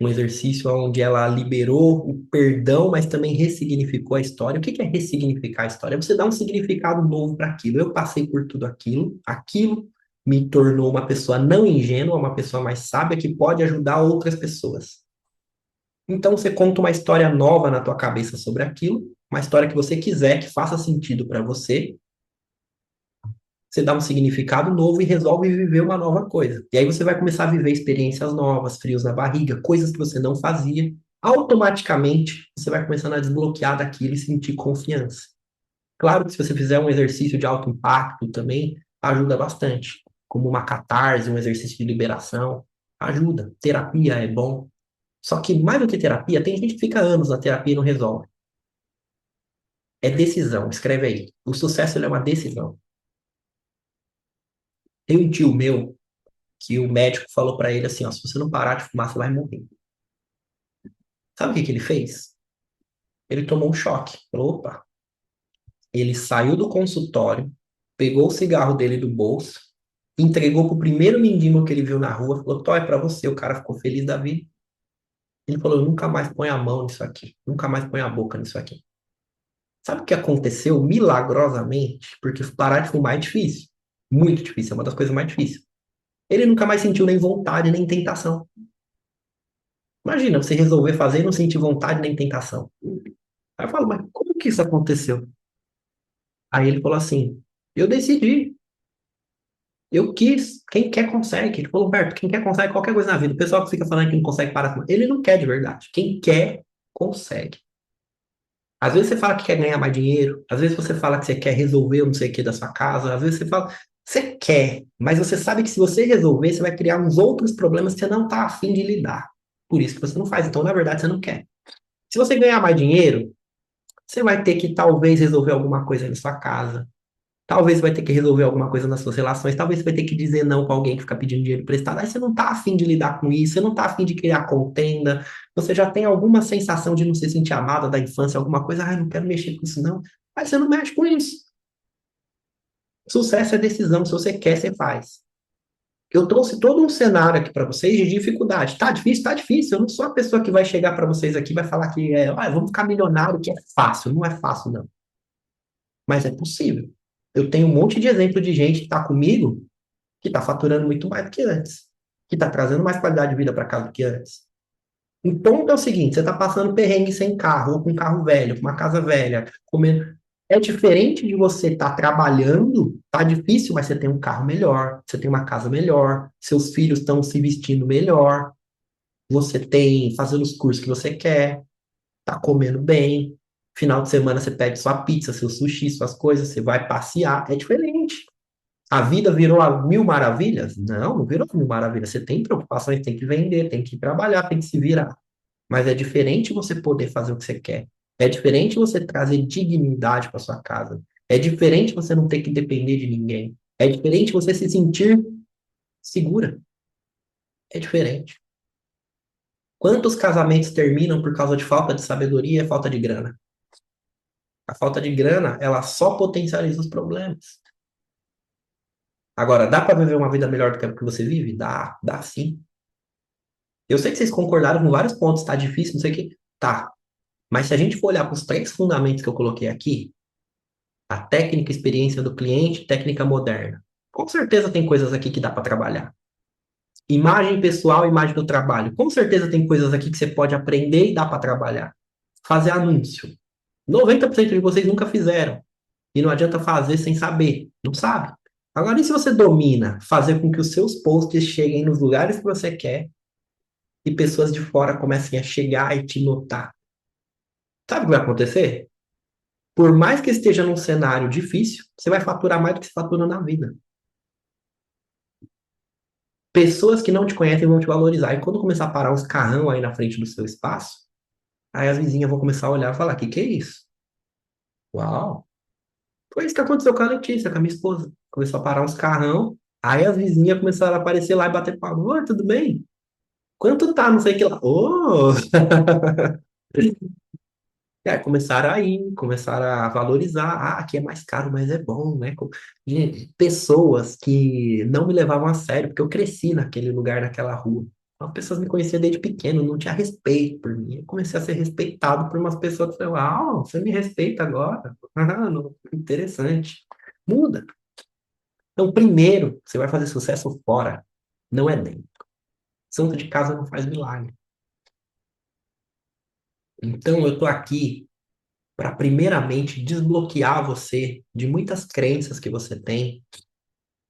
um exercício onde ela liberou o perdão, mas também ressignificou a história. O que que é ressignificar a história? É você dar um significado novo para aquilo. Eu passei por tudo aquilo, aquilo me tornou uma pessoa não ingênua, uma pessoa mais sábia que pode ajudar outras pessoas. Então você conta uma história nova na tua cabeça sobre aquilo, uma história que você quiser, que faça sentido para você. Você dá um significado novo e resolve viver uma nova coisa. E aí você vai começar a viver experiências novas, frios na barriga, coisas que você não fazia. Automaticamente, você vai começando a desbloquear daquilo e sentir confiança. Claro que se você fizer um exercício de alto impacto também, ajuda bastante. Como uma catarse, um exercício de liberação, ajuda. Terapia é bom. Só que mais do que terapia, tem gente que fica anos na terapia e não resolve. É decisão, escreve aí. O sucesso ele é uma decisão. Tem um tio meu que o médico falou pra ele assim, ó, se você não parar de fumar, você vai morrer. Sabe o que que ele fez? Ele tomou um choque. Falou, opa. Ele saiu do consultório, pegou o cigarro dele do bolso, entregou pro primeiro mendigo que ele viu na rua, falou, Tó, é pra você. O cara ficou feliz da vida. Ele falou, eu nunca mais ponho a mão nisso aqui. Nunca mais ponho a boca nisso aqui. Sabe o que aconteceu milagrosamente? Porque parar de fumar é difícil. Muito difícil, é uma das coisas mais difíceis. Ele nunca mais sentiu nem vontade, nem tentação. Imagina, você resolver fazer e não sentir vontade nem tentação. Aí eu falo, mas como que isso aconteceu? Aí ele falou assim, eu decidi, eu quis, quem quer consegue. Ele falou, Humberto, quem quer consegue qualquer coisa na vida. O pessoal que fica falando que não consegue parar, ele não quer de verdade. Quem quer, consegue. Às vezes você fala que quer ganhar mais dinheiro, às vezes você fala que você quer resolver um não sei o que da sua casa, às vezes você fala, você quer, mas você sabe que se você resolver, você vai criar uns outros problemas que você não está afim de lidar. Por isso que você não faz. Então, na verdade, você não quer. Se você ganhar mais dinheiro, você vai ter que talvez resolver alguma coisa na sua casa. Talvez vai ter que resolver alguma coisa nas suas relações. Talvez você vai ter que dizer não para alguém que fica pedindo dinheiro emprestado. Aí você não está afim de lidar com isso, você não está afim de criar contenda. Você já tem alguma sensação de não se sentir amada da infância, alguma coisa. Ah, eu não quero mexer com isso, não. Aí você não mexe com isso. Sucesso é decisão. Se você quer, você faz. Eu trouxe todo um cenário aqui para vocês de dificuldade. Tá difícil? Tá difícil. Eu não sou a pessoa que vai chegar para vocês aqui e vai falar que vamos ficar milionário, que é fácil. Não é fácil, não. Mas é possível. Eu tenho um monte de exemplo de gente que está comigo que está faturando muito mais do que antes, que está trazendo mais qualidade de vida para casa do que antes. O ponto é o seguinte: você está passando perrengue sem carro, ou com um carro velho, com uma casa velha, comendo. É diferente de você estar trabalhando, tá difícil, mas você tem um carro melhor, você tem uma casa melhor, seus filhos estão se vestindo melhor, você tem fazendo os cursos que você quer, tá comendo bem. Final de semana você pede sua pizza, seu sushi, suas coisas, você vai passear. É diferente. A vida virou a mil maravilhas? Não, não virou a mil maravilhas. Você tem preocupações, tem que vender, tem que trabalhar, tem que se virar. Mas é diferente você poder fazer o que você quer. É diferente você trazer dignidade para sua casa. É diferente você não ter que depender de ninguém. É diferente você se sentir segura. É diferente. Quantos casamentos terminam por causa de falta de sabedoria e falta de grana? A falta de grana, ela só potencializa os problemas. Agora, dá para viver uma vida melhor do que a que você vive? Dá sim. Eu sei que vocês concordaram com vários pontos, tá difícil, não sei o que. Tá. Mas se a gente for olhar para os três fundamentos que eu coloquei aqui, a técnica, experiência do cliente, técnica moderna, com certeza tem coisas aqui que dá para trabalhar. Imagem pessoal, imagem do trabalho. Com certeza tem coisas aqui que você pode aprender e dá para trabalhar. Fazer anúncio. 90% de vocês nunca fizeram. E não adianta fazer sem saber. Não sabe. Agora, e se você domina fazer com que os seus posts cheguem nos lugares que você quer e pessoas de fora comecem a chegar e te notar? Sabe o que vai acontecer? Por mais que esteja num cenário difícil, você vai faturar mais do que você fatura na vida. Pessoas que não te conhecem vão te valorizar. E quando começar a parar uns carrão aí na frente do seu espaço, aí as vizinhas vão começar a olhar e falar: que é isso? Uau! Foi isso que aconteceu com a Letícia, com a minha esposa. Começou a parar uns carrão, aí as vizinhas começaram a aparecer lá e bater palma. Oi, tudo bem? Quanto tá? Não sei o que lá. Ô! E aí começaram a ir, começaram a valorizar. Ah, aqui é mais caro, mas é bom, né? Gente, pessoas que não me levavam a sério, porque eu cresci naquele lugar, naquela rua. As pessoas me conheciam desde pequeno, não tinha respeito por mim. Eu comecei a ser respeitado por umas pessoas que falaram, ah, você me respeita agora? Ah, interessante. Muda. Então, primeiro, você vai fazer sucesso fora, não é dentro. Santo de casa não faz milagre. Então, eu tô aqui para primeiramente desbloquear você de muitas crenças que você tem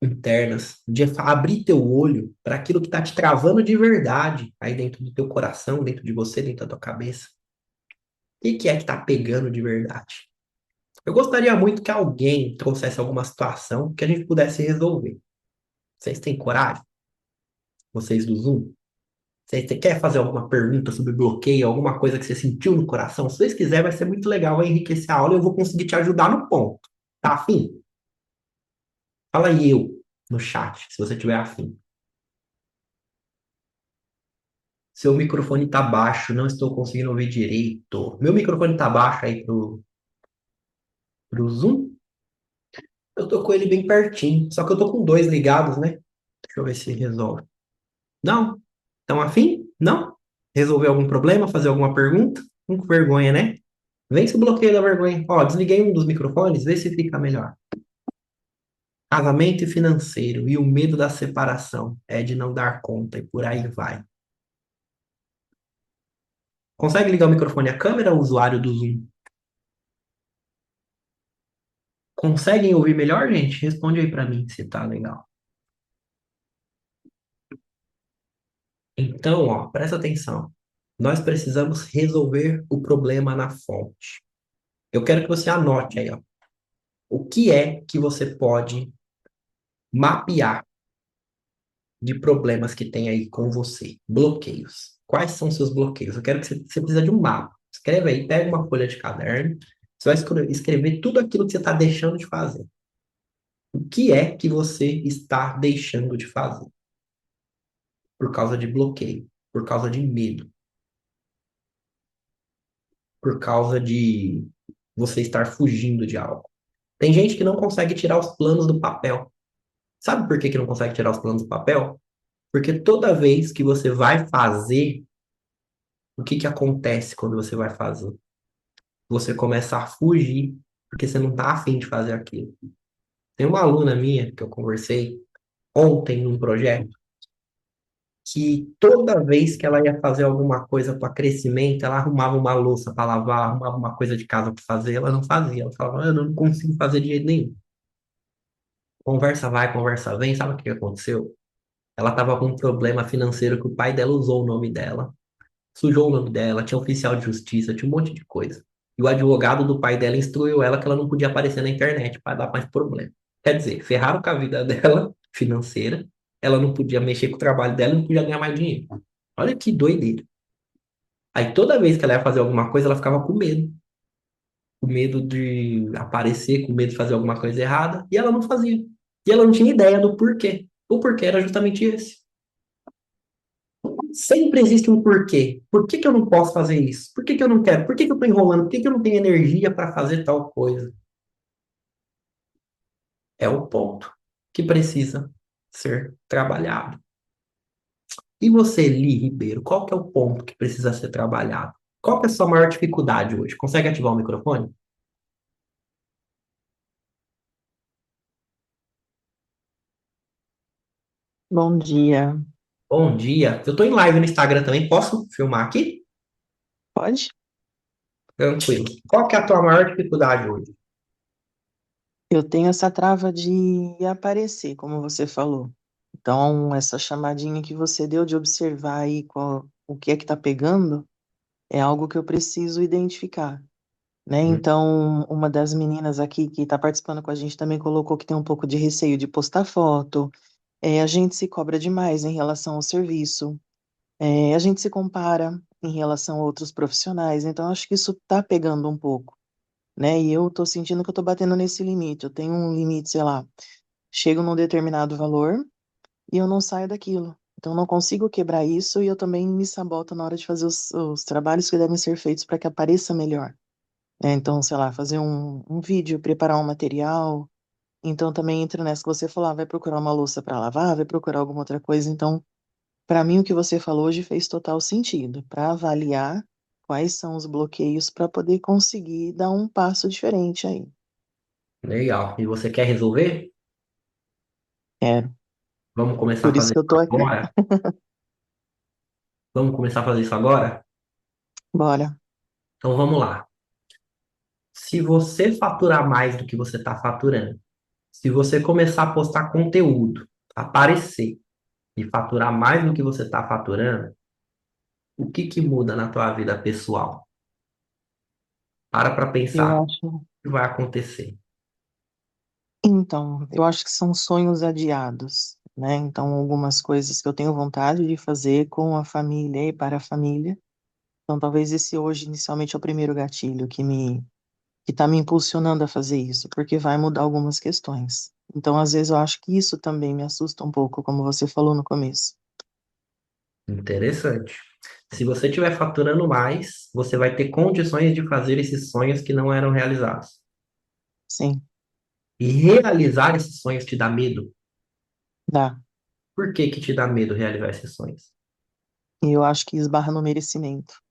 internas, de abrir teu olho para aquilo que está te travando de verdade aí dentro do teu coração, dentro de você, dentro da tua cabeça. O que é que está pegando de verdade? Eu gostaria muito que alguém trouxesse alguma situação que a gente pudesse resolver. Vocês têm coragem? Vocês do Zoom? Você quer fazer alguma pergunta sobre bloqueio, alguma coisa que você sentiu no coração? Se vocês quiserem, vai ser muito legal, vai enriquecer a aula e eu vou conseguir te ajudar no ponto. Tá afim? Fala aí eu no chat, se você tiver afim. Seu microfone tá baixo, não estou conseguindo ouvir direito. Meu microfone tá baixo aí pro Zoom? Eu tô com ele bem pertinho, só que eu tô com dois ligados, né? Deixa eu ver se resolve. Não? Estão afim? Não? Resolver algum problema? Fazer alguma pergunta? Com vergonha, né? Vence o bloqueio da vergonha. Ó, desliguei um dos microfones, vê se fica melhor. Casamento e financeiro e o medo da separação é de não dar conta e por aí vai. Consegue ligar o microfone à câmera, usuário do Zoom? Conseguem ouvir melhor, gente? Responde aí pra mim se tá legal. Então, ó, presta atenção. Nós precisamos resolver o problema na fonte. Eu quero que você anote aí, ó. O que é que você pode mapear de problemas que tem aí com você? Bloqueios. Quais são seus bloqueios? Eu quero que você precisa de um mapa. Escreve aí, pega uma folha de caderno. Você vai escrever tudo aquilo que você está deixando de fazer. O que é que você está deixando de fazer? Por causa de bloqueio, por causa de medo, por causa de você estar fugindo de algo. Tem gente que não consegue tirar os planos do papel. Sabe por que que não consegue tirar os planos do papel? Porque toda vez que você vai fazer, o que que acontece quando você vai fazer? Você começa a fugir, porque você não está afim de fazer aquilo. Tem uma aluna minha que eu conversei ontem num projeto que toda vez que ela ia fazer alguma coisa para crescimento, ela arrumava uma louça para lavar, arrumava uma coisa de casa para fazer, ela não fazia. Ela falava, eu não consigo fazer de jeito nenhum. Conversa vai, conversa vem, sabe o que aconteceu? Ela estava com um problema financeiro que o pai dela usou o nome dela, sujou o nome dela, tinha oficial de justiça, tinha um monte de coisa. E o advogado do pai dela instruiu ela que ela não podia aparecer na internet para dar mais problema. Quer dizer, ferraram com a vida dela financeira, ela não podia mexer com o trabalho dela, não podia ganhar mais dinheiro. Olha que doideira. Aí toda vez que ela ia fazer alguma coisa, ela ficava com medo de aparecer, com medo de fazer alguma coisa errada, e ela não fazia. E ela não tinha ideia do porquê. O porquê era justamente esse. Sempre existe um porquê. Por que que eu não posso fazer isso? Por que que eu não quero? Por que que eu estou enrolando? Por que que eu não tenho energia para fazer tal coisa? É o ponto que precisa ser trabalhado. E você, Li Ribeiro, qual que é o ponto que precisa ser trabalhado? Qual que é a sua maior dificuldade hoje? Consegue ativar o microfone? Bom dia. Bom dia. Eu tô em live no Instagram também. Posso filmar aqui? Pode? Tranquilo. Qual que é a tua maior dificuldade hoje? Eu tenho essa trava de aparecer, como você falou. Então, essa chamadinha que você deu de observar aí o que é que tá pegando é algo que eu preciso identificar, né? Hum, Então, uma das meninas aqui que está participando com a gente também colocou que tem um pouco de receio de postar foto. A gente se cobra demais em relação ao serviço. A gente se compara em relação a outros profissionais. Então, acho que isso tá pegando um pouco, né? E eu tô sentindo que eu tô batendo nesse limite. Eu tenho um limite, sei lá, chego num determinado valor e eu não saio daquilo. Então, eu não consigo quebrar isso e eu também me saboto na hora de fazer os trabalhos que devem ser feitos para que apareça melhor, né? Então, sei lá, fazer um vídeo, preparar um material. Então, também entra nessa que você falou, vai procurar uma louça para lavar, vai procurar alguma outra coisa. Então, para mim, o que você falou hoje fez total sentido, para avaliar quais são os bloqueios para poder conseguir dar um passo diferente aí. legal. E você quer resolver? Quero. Vamos começar a Por isso fazer que eu isso tô aqui. agora? Vamos começar a fazer isso agora? Bora. Então vamos lá. Se você faturar mais do que você está faturando, se você começar a postar conteúdo, aparecer e faturar mais do que você está faturando, o que que muda na tua vida pessoal? Para Eu pensar o acho. que vai acontecer. Então, eu acho que são sonhos adiados, né? Então, algumas coisas que eu tenho vontade de fazer com a família e para a família. Então, talvez esse hoje, inicialmente, é o primeiro gatilho que está me impulsionando a fazer isso, porque vai mudar algumas questões. Então, às vezes, eu acho que isso também me assusta um pouco, como você falou no começo. Interessante. Se você estiver faturando mais, você vai ter condições de fazer esses sonhos que não eram realizados. Sim, E realizar esses sonhos te dá medo. dá. Por que que te dá medo realizar esses sonhos? E eu acho que esbarra no merecimento.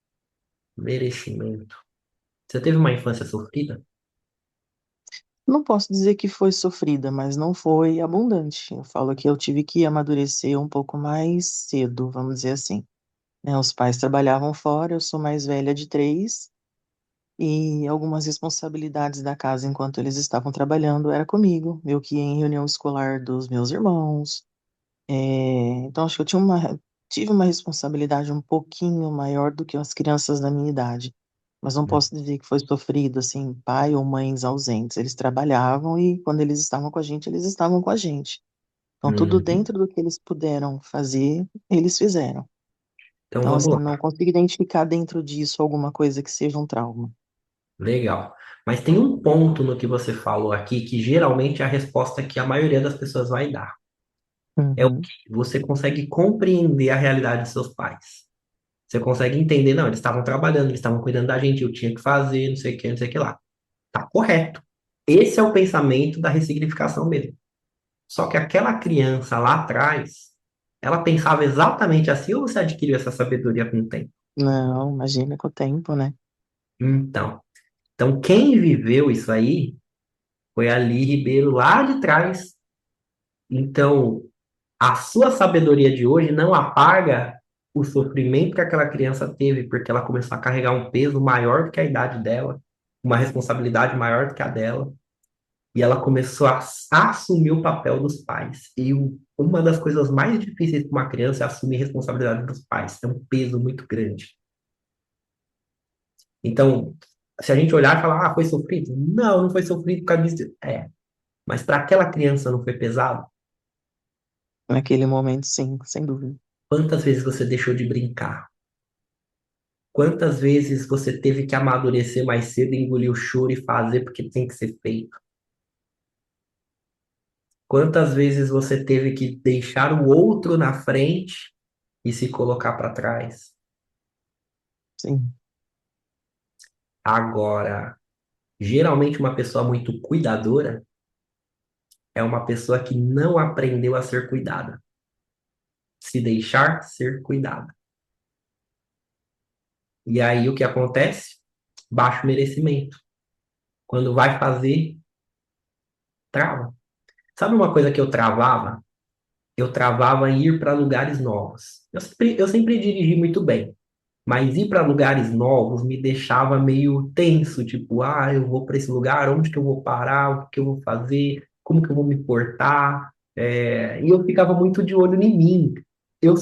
Merecimento. Você teve uma infância sofrida? Não posso dizer que foi sofrida, mas não foi abundante. Eu falo que eu tive que amadurecer um pouco mais cedo, vamos dizer assim, né? Os pais trabalhavam fora, eu sou mais velha de três, e algumas responsabilidades da casa enquanto eles estavam trabalhando era comigo. Eu que ia em reunião escolar dos meus irmãos. Então, acho que tive uma responsabilidade um pouquinho maior do que as crianças da minha idade. Mas não posso dizer que foi sofrido, assim, pai ou mães ausentes. Eles trabalhavam e quando eles estavam com a gente, eles estavam com a gente. Então, tudo Uhum. dentro do que eles puderam fazer, eles fizeram. Então Então, vamos assim, lá. não consigo identificar dentro disso alguma coisa que seja um trauma. Legal. Mas tem um ponto no que você falou aqui que geralmente é a resposta que a maioria das pessoas vai dar. É o Uhum, que você consegue compreender a realidade dos seus pais. Você consegue entender, não, eles estavam trabalhando, eles estavam cuidando da gente, eu tinha que fazer, não sei o que, não sei o que lá. Tá correto. Esse é o pensamento da ressignificação mesmo. Só que aquela criança lá atrás, ela pensava exatamente assim ou você adquiriu essa sabedoria com o tempo? não, imagina com o tempo, né? Então, então quem viveu isso aí foi Ali Ribeiro lá de trás. Então, a sua sabedoria de hoje não apaga o sofrimento que aquela criança teve, porque ela começou a carregar um peso maior do que a idade dela, uma responsabilidade maior do que a dela, e ela começou a assumir o papel dos pais. E uma das coisas mais difíceis para uma criança é assumir a responsabilidade dos pais. É um peso muito grande. Então, se a gente olhar e falar, ah, foi sofrido? Não, não foi sofrido por causa disso. É, mas para aquela criança não foi pesado? Naquele momento, sim, sem dúvida. Quantas vezes você deixou de brincar? Quantas vezes você teve que amadurecer mais cedo, engolir o choro e fazer porque tem que ser feito? Quantas vezes você teve que deixar o outro na frente e se colocar para trás? Sim, Agora, geralmente uma pessoa muito cuidadora é uma pessoa que não aprendeu a ser cuidada, se deixar ser cuidada. E aí o que acontece? Baixo merecimento. Quando vai fazer, trava. Sabe uma coisa que eu travava? eu travava em ir para lugares novos. Eu sempre dirigi muito bem, mas ir para lugares novos me deixava meio tenso, tipo, ah, eu vou para esse lugar, onde que eu vou parar, o que que eu vou fazer, como que eu vou me portar, e eu ficava muito de olho em mim. Eu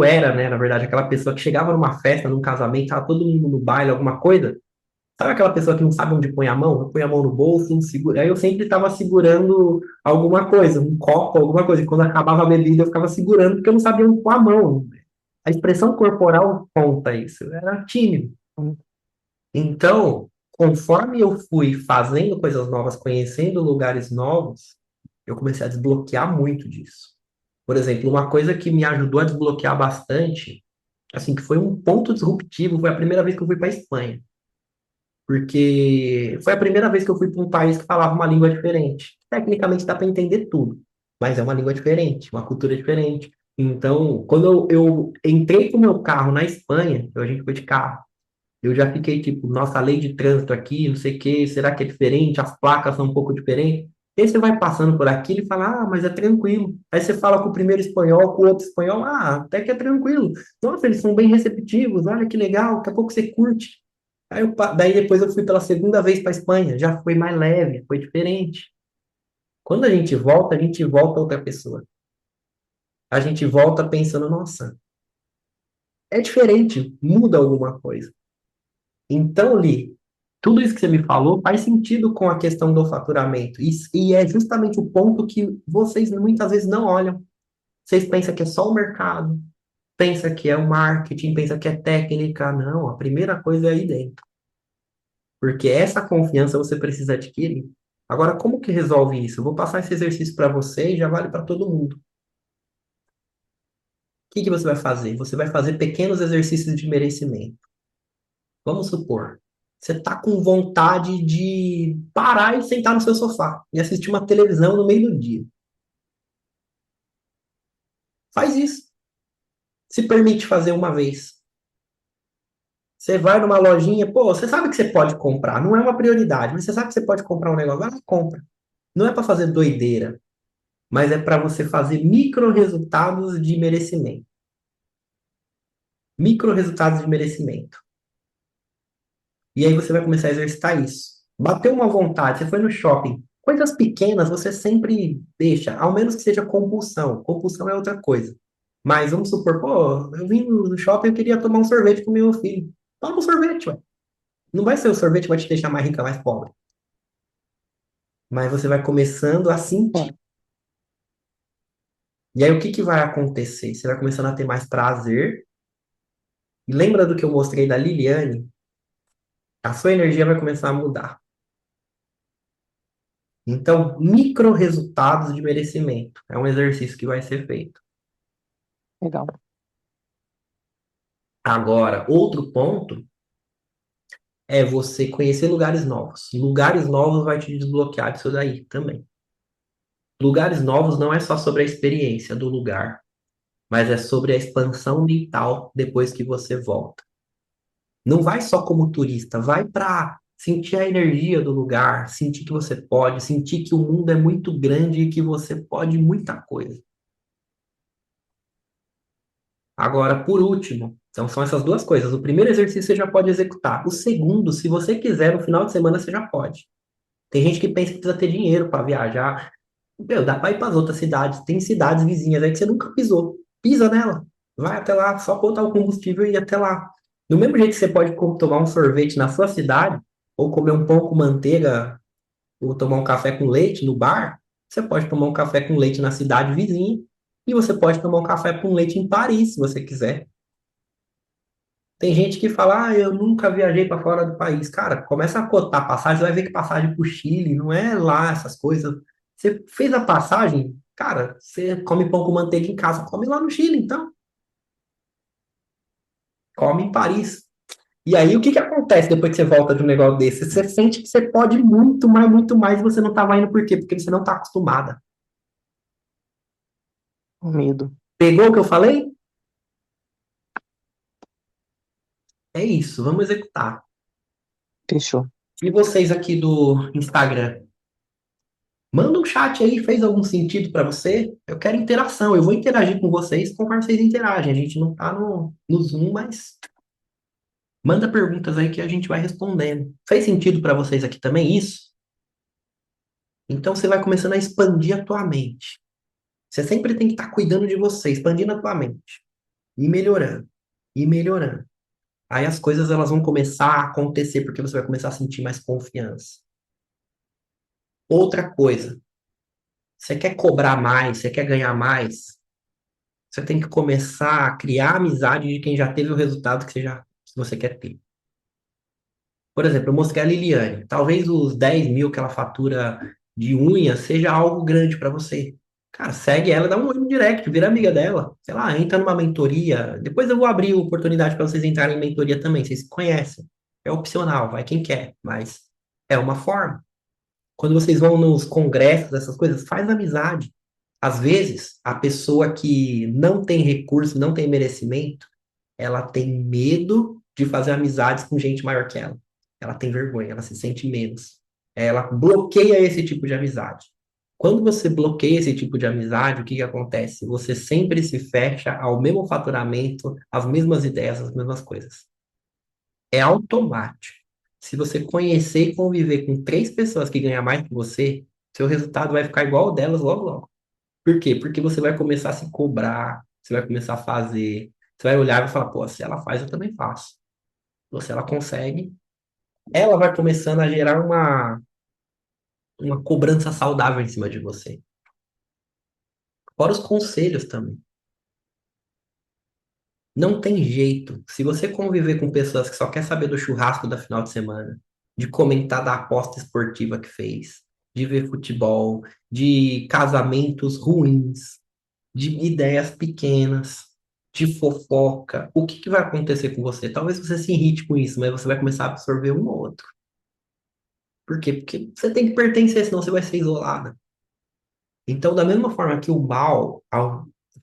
era, né, na verdade, aquela pessoa que chegava numa festa, num casamento, tava todo mundo no baile, alguma coisa. Sabe aquela pessoa que não sabe onde põe a mão? Eu ponho a mão no bolso, não segura. Aí eu sempre estava segurando alguma coisa, um copo, alguma coisa. E quando acabava a bebida, eu ficava segurando porque eu não sabia onde pôr a mão. A expressão corporal conta isso. Eu era tímido. Hum. Então, conforme eu fui fazendo coisas novas, conhecendo lugares novos, eu comecei a desbloquear muito disso. Por exemplo, uma coisa que me ajudou a desbloquear bastante, assim, que foi um ponto disruptivo, foi a primeira vez que eu fui para a Espanha. Porque foi a primeira vez que eu fui para um país que falava uma língua diferente. Tecnicamente dá para entender tudo, mas é uma língua diferente, uma cultura diferente. Então, quando eu entrei com o meu carro na Espanha, a gente foi de carro, eu já fiquei tipo, nossa, a lei de trânsito aqui, não sei o quê, será que é diferente? As placas são um pouco diferentes. E aí você vai passando por aqui e fala, ah, mas é tranquilo. Aí você fala com o primeiro espanhol, com o outro espanhol, ah, até que é tranquilo. Nossa, eles são bem receptivos, olha que legal, daqui a pouco você curte. Daí depois eu fui pela segunda vez para Espanha, já foi mais leve, foi diferente. Quando a gente volta outra pessoa. A gente volta pensando, nossa, é diferente, muda alguma coisa. Então, Li, tudo isso que você me falou faz sentido com a questão do faturamento. E é justamente o ponto que vocês muitas vezes não olham. Vocês pensam que é só o mercado, pensa que é o marketing, pensa que é técnica. Não, a primeira coisa é aí dentro. Porque essa confiança você precisa adquirir. Agora, como que resolve isso? Eu vou passar esse exercício para você e já vale para todo mundo. O que que você vai fazer? Você vai fazer pequenos exercícios de merecimento. Vamos supor, você está com vontade de parar e sentar no seu sofá e assistir uma televisão no meio do dia. Faz isso. Se permite fazer uma vez. Você vai numa lojinha, pô, você sabe que você pode comprar, não é uma prioridade, mas você sabe que você pode comprar um negócio, vai lá e compra. Não é para fazer doideira, mas é para você fazer micro resultados de merecimento. Micro resultados de merecimento. E aí você vai começar a exercitar isso. Bateu uma vontade, você foi no shopping. Coisas pequenas você sempre deixa, ao menos que seja compulsão. Compulsão é outra coisa. Mas vamos supor, pô, eu vim no shopping e eu queria tomar um sorvete com meu filho. Toma um sorvete, ué. Não vai ser o sorvete que vai te deixar mais rica, mais pobre. Mas você vai começando a sentir. É, E aí o que que vai acontecer? Você vai começando a ter mais prazer. E lembra do que eu mostrei da Liliane? A sua energia vai começar a mudar. Então, micro resultados de merecimento é um exercício que vai ser feito. legal. Agora, outro ponto é você conhecer lugares novos. Lugares novos vai te desbloquear disso daí também. Lugares novos não é só sobre a experiência do lugar, mas é sobre a expansão mental depois que você volta. Não vai só como turista, vai para sentir a energia do lugar, sentir que você pode, sentir que o mundo é muito grande e que você pode muita coisa. Agora, por último, então são essas duas coisas. O primeiro exercício você já pode executar. O segundo, se você quiser, no final de semana você já pode. Tem gente que pensa que precisa ter dinheiro para viajar. Meu, dá para ir para as outras cidades. Tem cidades vizinhas aí que você nunca pisou. Pisa nela. Vai até lá, só botar o combustível e ir até lá. Do mesmo jeito que você pode tomar um sorvete na sua cidade, ou comer um pão com manteiga, ou tomar um café com leite no bar, você pode tomar um café com leite na cidade vizinha, e você pode tomar um café com leite em Paris, se você quiser. Tem gente que fala, ah, eu nunca viajei para fora do país. Cara, começa a cotar passagem, você vai ver que passagem para o Chile não é lá essas coisas. Você fez a passagem, cara, você come pão com manteiga em casa, come lá no Chile, então. Come em Paris. E aí, o que que acontece depois que você volta de um negócio desse? Você sente que você pode muito mais, e você não estava indo por quê? Porque você não está acostumada. O medo. Pegou o que eu falei? É isso, vamos executar. Fechou. E vocês aqui do Instagram? Manda um chat aí, fez algum sentido para você? Eu quero interação, eu vou interagir com vocês conforme vocês interagem. A gente não tá no Zoom, mas manda perguntas aí que a gente vai respondendo. Fez sentido para vocês aqui também isso? Então você vai começando a expandir a tua mente. Você sempre tem que estar cuidando de você, expandindo a tua mente e melhorando, e melhorando. Aí as coisas elas vão começar a acontecer porque você vai começar a sentir mais confiança. Outra coisa, você quer cobrar mais, você quer ganhar mais, você tem que começar a criar amizade de quem já teve o resultado que você quer ter. Por exemplo, eu mostrei a Liliane. Talvez os 10 mil que ela fatura de unha seja algo grande para você. Cara, segue ela, dá um olho no direct, vira amiga dela. Sei lá, entra numa mentoria. Depois eu vou abrir oportunidade para vocês entrarem em mentoria também. Vocês se conhecem. É opcional, vai quem quer, mas é uma forma. Quando vocês vão nos congressos, essas coisas, faz amizade. Às vezes, a pessoa que não tem recurso, não tem merecimento, ela tem medo de fazer amizades com gente maior que ela. Ela tem vergonha, ela se sente menos. Ela bloqueia esse tipo de amizade. Quando você bloqueia esse tipo de amizade, o que que acontece? Você sempre se fecha ao mesmo faturamento, às mesmas ideias, às mesmas coisas. É automático. Se você conhecer e conviver com três pessoas que ganham mais que você, seu resultado vai ficar igual ao delas logo, logo. Por quê? Porque você vai começar a se cobrar, você vai começar a fazer, você vai olhar e vai falar, pô, se ela faz, eu também faço. Ou se ela consegue, ela vai começando a gerar uma cobrança saudável em cima de você. Fora os conselhos também. Não tem jeito. Se você conviver com pessoas que só quer saber do churrasco da final de semana, de comentar da aposta esportiva que fez, de ver futebol, de casamentos ruins, de ideias pequenas, de fofoca, o que que vai acontecer com você? Talvez você se irrite com isso, mas você vai começar a absorver um ou outro. Por quê? Porque você tem que pertencer, senão você vai ser isolada. Então, da mesma forma que o mal,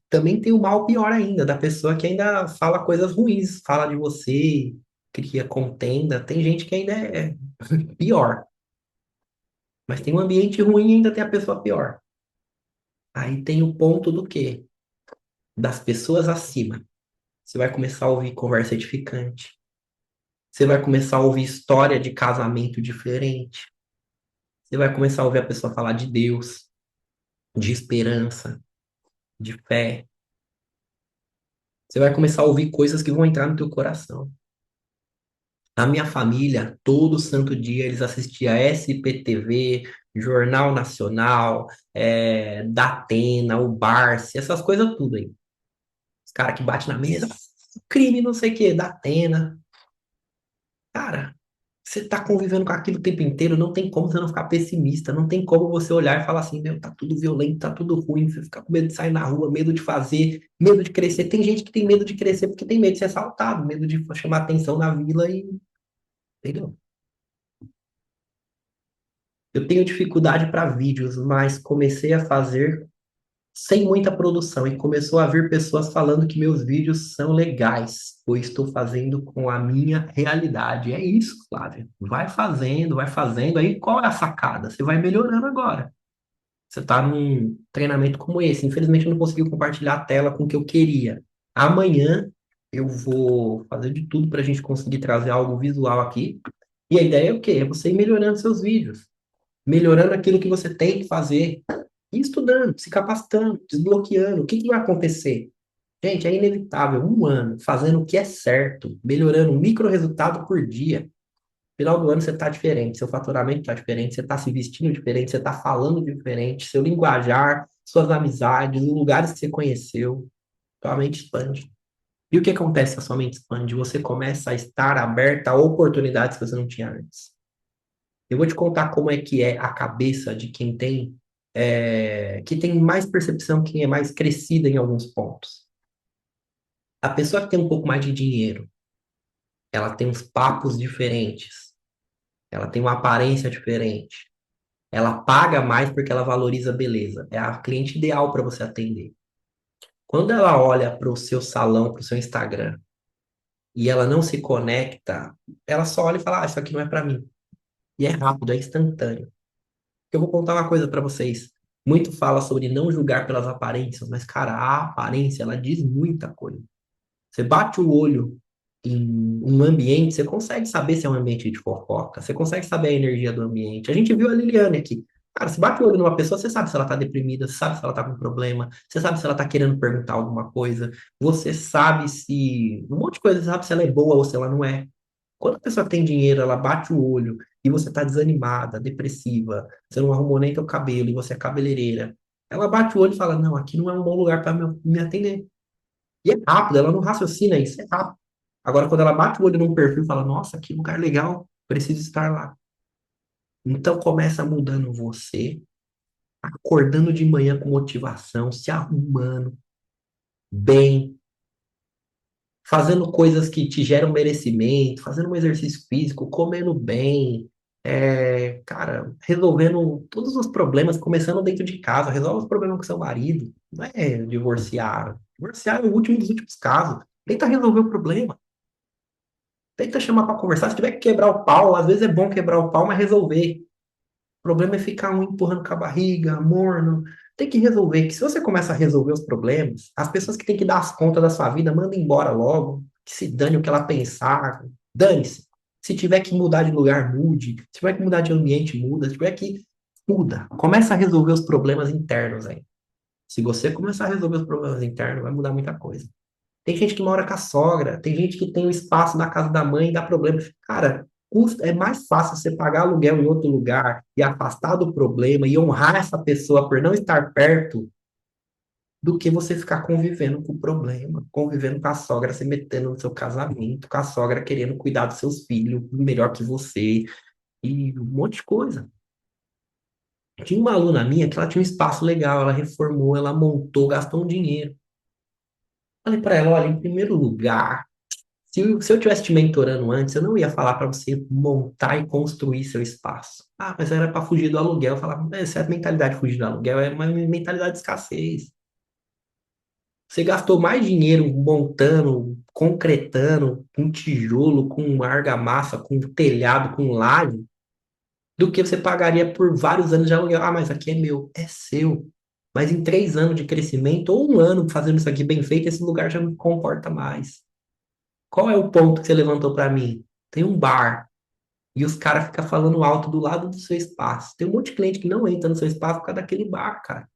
também tem o mal pior ainda, da pessoa que ainda fala coisas ruins, fala de você, cria contenda. Tem gente que ainda é pior, mas tem um ambiente ruim e ainda tem a pessoa pior. Aí tem o ponto do quê? Das pessoas acima. Você vai começar a ouvir conversa edificante. Você vai começar a ouvir história de casamento diferente. Você vai começar a ouvir a pessoa falar de Deus, de esperança, de fé. Você vai começar a ouvir coisas que vão entrar no teu coração. A minha família, todo santo dia, eles assistiam a SPTV, Jornal Nacional, Datena, o Barça, essas coisas tudo aí. Os caras que batem na mesa, crime, não sei o quê, Datena. Cara, você tá convivendo com aquilo o tempo inteiro, não tem como você não ficar pessimista, não tem como você olhar e falar assim, meu, tá tudo violento, tá tudo ruim, você fica com medo de sair na rua, medo de fazer, medo de crescer. Tem gente que tem medo de crescer porque tem medo de ser assaltado, medo de chamar atenção na vila e, entendeu? Eu tenho dificuldade para vídeos, mas comecei a fazer sem muita produção e começou a vir pessoas falando que meus vídeos são legais, pois estou fazendo com a minha realidade. É isso, Flávia. Vai fazendo. Aí qual é a sacada? Você vai melhorando agora. Você está num treinamento como esse. Infelizmente, eu não consegui compartilhar a tela com o que eu queria. Amanhã eu vou fazer de tudo para a gente conseguir trazer algo visual aqui. E a ideia é o quê? É você ir melhorando seus vídeos, melhorando aquilo que você tem que fazer, e estudando, se capacitando, desbloqueando. O que que vai acontecer? Gente, é inevitável. Um ano fazendo o que é certo, melhorando um micro resultado por dia. Final do ano você está diferente, seu faturamento está diferente, você está se vestindo diferente, você está falando diferente, seu linguajar, suas amizades, os lugares que você conheceu, sua mente expande. E o que acontece se a sua mente expande? Você começa a estar aberta a oportunidades que você não tinha antes. Eu vou te contar como é que é a cabeça de quem tem, que tem mais percepção, quem é mais crescida em alguns pontos. A pessoa que tem um pouco mais de dinheiro, ela tem uns papos diferentes, ela tem uma aparência diferente, ela paga mais porque ela valoriza a beleza. É a cliente ideal para você atender. Quando ela olha para o seu salão, para o seu Instagram, e ela não se conecta, ela só olha e fala: Ah, isso aqui não é para mim. E é rápido, é instantâneo. Porque eu vou contar uma coisa para vocês. Muito fala sobre não julgar pelas aparências, mas, cara, a aparência, ela diz muita coisa. Você bate o olho em um ambiente, você consegue saber se é um ambiente de fofoca, você consegue saber a energia do ambiente. A gente viu a Liliane aqui. Cara, se bate o olho numa pessoa, você sabe se ela tá deprimida, você sabe se ela tá com problema, você sabe se ela tá querendo perguntar alguma coisa, você sabe se. Um monte de coisa, você sabe se ela é boa ou se ela não é. Quando a pessoa tem dinheiro, ela bate o olho e você tá desanimada, depressiva, você não arrumou nem teu cabelo e você é cabeleireira. Ela bate o olho e fala: Não, aqui não é um bom lugar para me atender. E é rápido, ela não raciocina isso, é rápido. Agora, quando ela bate o olho num perfil e fala, nossa, que lugar legal, preciso estar lá. Então começa mudando você, acordando de manhã com motivação, se arrumando bem, fazendo coisas que te geram merecimento, fazendo um exercício físico, comendo bem, cara, resolvendo todos os problemas, começando dentro de casa, resolve os problemas com seu marido, não é divorciar. Divorciar é o último dos últimos casos. Tenta resolver o problema. Tenta chamar para conversar. Se tiver que quebrar o pau, às vezes é bom quebrar o pau, mas resolver. O problema é ficar um empurrando com a barriga, morno. Tem que resolver. Que se você começa a resolver os problemas, as pessoas que têm que dar as contas da sua vida, manda embora logo. Que se dane o que ela pensar. Dane-se. Se tiver que mudar de lugar, mude. Se tiver que mudar de ambiente, muda. Se tiver que. Muda. Começa a resolver os problemas internos aí. Se você começar a resolver os problemas internos, vai mudar muita coisa. Tem gente que mora com a sogra, tem gente que tem o espaço na casa da mãe e dá problema. Cara, é mais fácil você pagar aluguel em outro lugar e afastar do problema e honrar essa pessoa por não estar perto do que você ficar convivendo com o problema, convivendo com a sogra, se metendo no seu casamento, com a sogra querendo cuidar dos seus filhos melhor que você e um monte de coisa. Tinha uma aluna minha que ela tinha um espaço legal, ela reformou, ela montou, gastou um dinheiro. Falei para ela, olha, em primeiro lugar, se eu tivesse te mentorando antes, eu não ia falar para você montar e construir seu espaço. Ah, mas era para fugir do aluguel. Eu falava, essa é a mentalidade de fugir do aluguel, é uma mentalidade de escassez. Você gastou mais dinheiro montando, concretando, com tijolo, com argamassa, com telhado, com laje, do que você pagaria por vários anos de aluguel. Ah, mas aqui é meu, é seu. Mas em 3 anos de crescimento, ou um ano fazendo isso aqui bem feito, esse lugar já não comporta mais. Qual é o ponto que você levantou para mim? Tem um bar e os caras ficam falando alto do lado do seu espaço. Tem um monte de cliente que não entra no seu espaço por causa daquele bar, cara.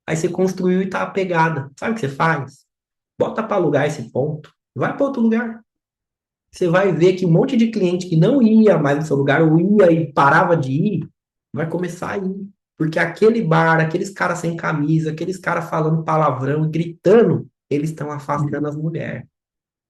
Aí você construiu e tá apegada. Sabe o que você faz? Bota para alugar esse ponto. Vai para outro lugar. Você vai ver que um monte de cliente que não ia mais no seu lugar, ou ia e parava de ir, vai começar a ir. Porque aquele bar, aqueles caras sem camisa, aqueles caras falando palavrão, gritando, eles estão afastando as mulheres.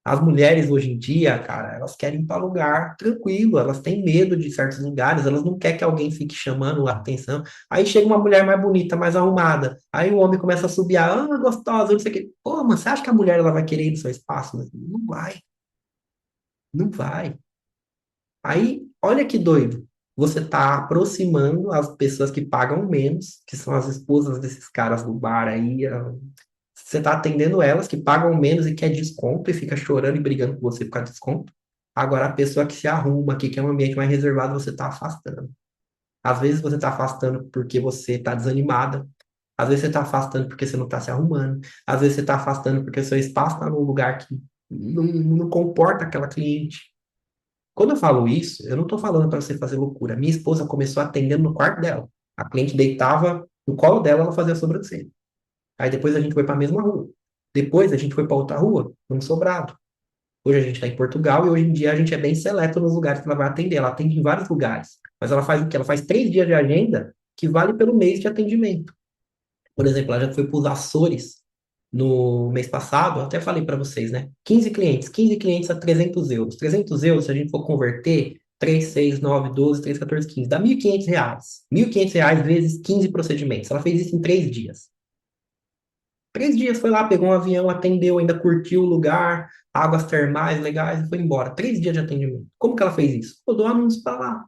As mulheres hoje em dia, cara, elas querem ir para lugar tranquilo, elas têm medo de certos lugares, elas não querem que alguém fique chamando a atenção. Aí chega uma mulher mais bonita, mais arrumada, aí o homem começa a subir, gostosa, não sei o quê. Pô, mas você acha que a mulher ela vai querer ir no seu espaço? Não vai, não vai. Aí, olha que doido. Você está aproximando as pessoas que pagam menos, que são as esposas desses caras do bar aí. Você está atendendo elas que pagam menos e quer desconto e fica chorando e brigando com você por causa de desconto. Agora, a pessoa que se arruma, que quer um ambiente mais reservado, você está afastando. Às vezes você está afastando porque você está desanimada. Às vezes você está afastando porque você não está se arrumando. Às vezes você está afastando porque o seu espaço está num lugar que não comporta aquela cliente. Quando eu falo isso, eu não estou falando para você fazer loucura. Minha esposa começou atendendo no quarto dela. A cliente deitava no colo dela, ela fazia a sobrancelha. Aí depois a gente foi para a mesma rua. Depois a gente foi para outra rua, num sobrado. Hoje a gente está em Portugal e hoje em dia a gente é bem seleto nos lugares que ela vai atender. Ela atende em vários lugares. Mas ela faz o quê? Ela faz 3 dias de agenda que vale pelo mês de atendimento. Por exemplo, ela já foi para os Açores no mês passado, eu até falei para vocês, né? 15 clientes a 300 euros. 300 euros, se a gente for converter, 3, 6, 9, 12, 3, 14, 15, dá R$ 1.500. R$ 1.500 vezes 15 procedimentos. Ela fez isso em 3 dias. 3 dias foi lá, pegou um avião, atendeu, ainda curtiu o lugar, águas termais legais e foi embora. 3 dias de atendimento. Como que ela fez isso? Rodou anúncio para lá.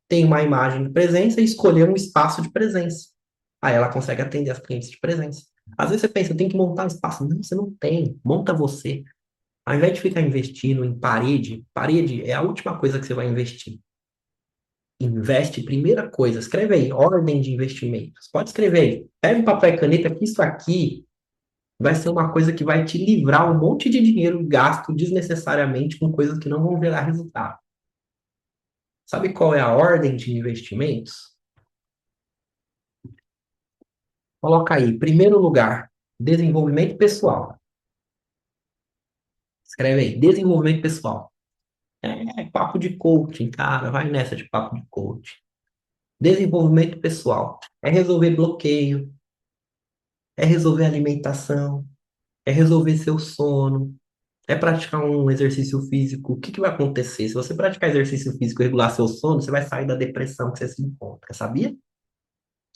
Tem uma imagem de presença e escolheu um espaço de presença. Aí ela consegue atender as clientes de presença. Às vezes você pensa, eu tenho que montar um espaço. Não, você não tem. Monta você. Ao invés de ficar investindo em parede, parede é a última coisa que você vai investir. Investe, primeira coisa, escreve aí, ordem de investimentos. Pode escrever aí. Pega um papel e caneta que isso aqui vai ser uma coisa que vai te livrar um monte de dinheiro gasto desnecessariamente com coisas que não vão gerar resultado. Sabe qual é a ordem de investimentos? Coloca aí, primeiro lugar, desenvolvimento pessoal. Escreve aí, desenvolvimento pessoal. É papo de coaching, cara, vai nessa de papo de coaching. Desenvolvimento pessoal. É resolver bloqueio, é resolver alimentação, é resolver seu sono, é praticar um exercício físico. O que que vai acontecer? Se você praticar exercício físico e regular seu sono, você vai sair da depressão que você se encontra, sabia?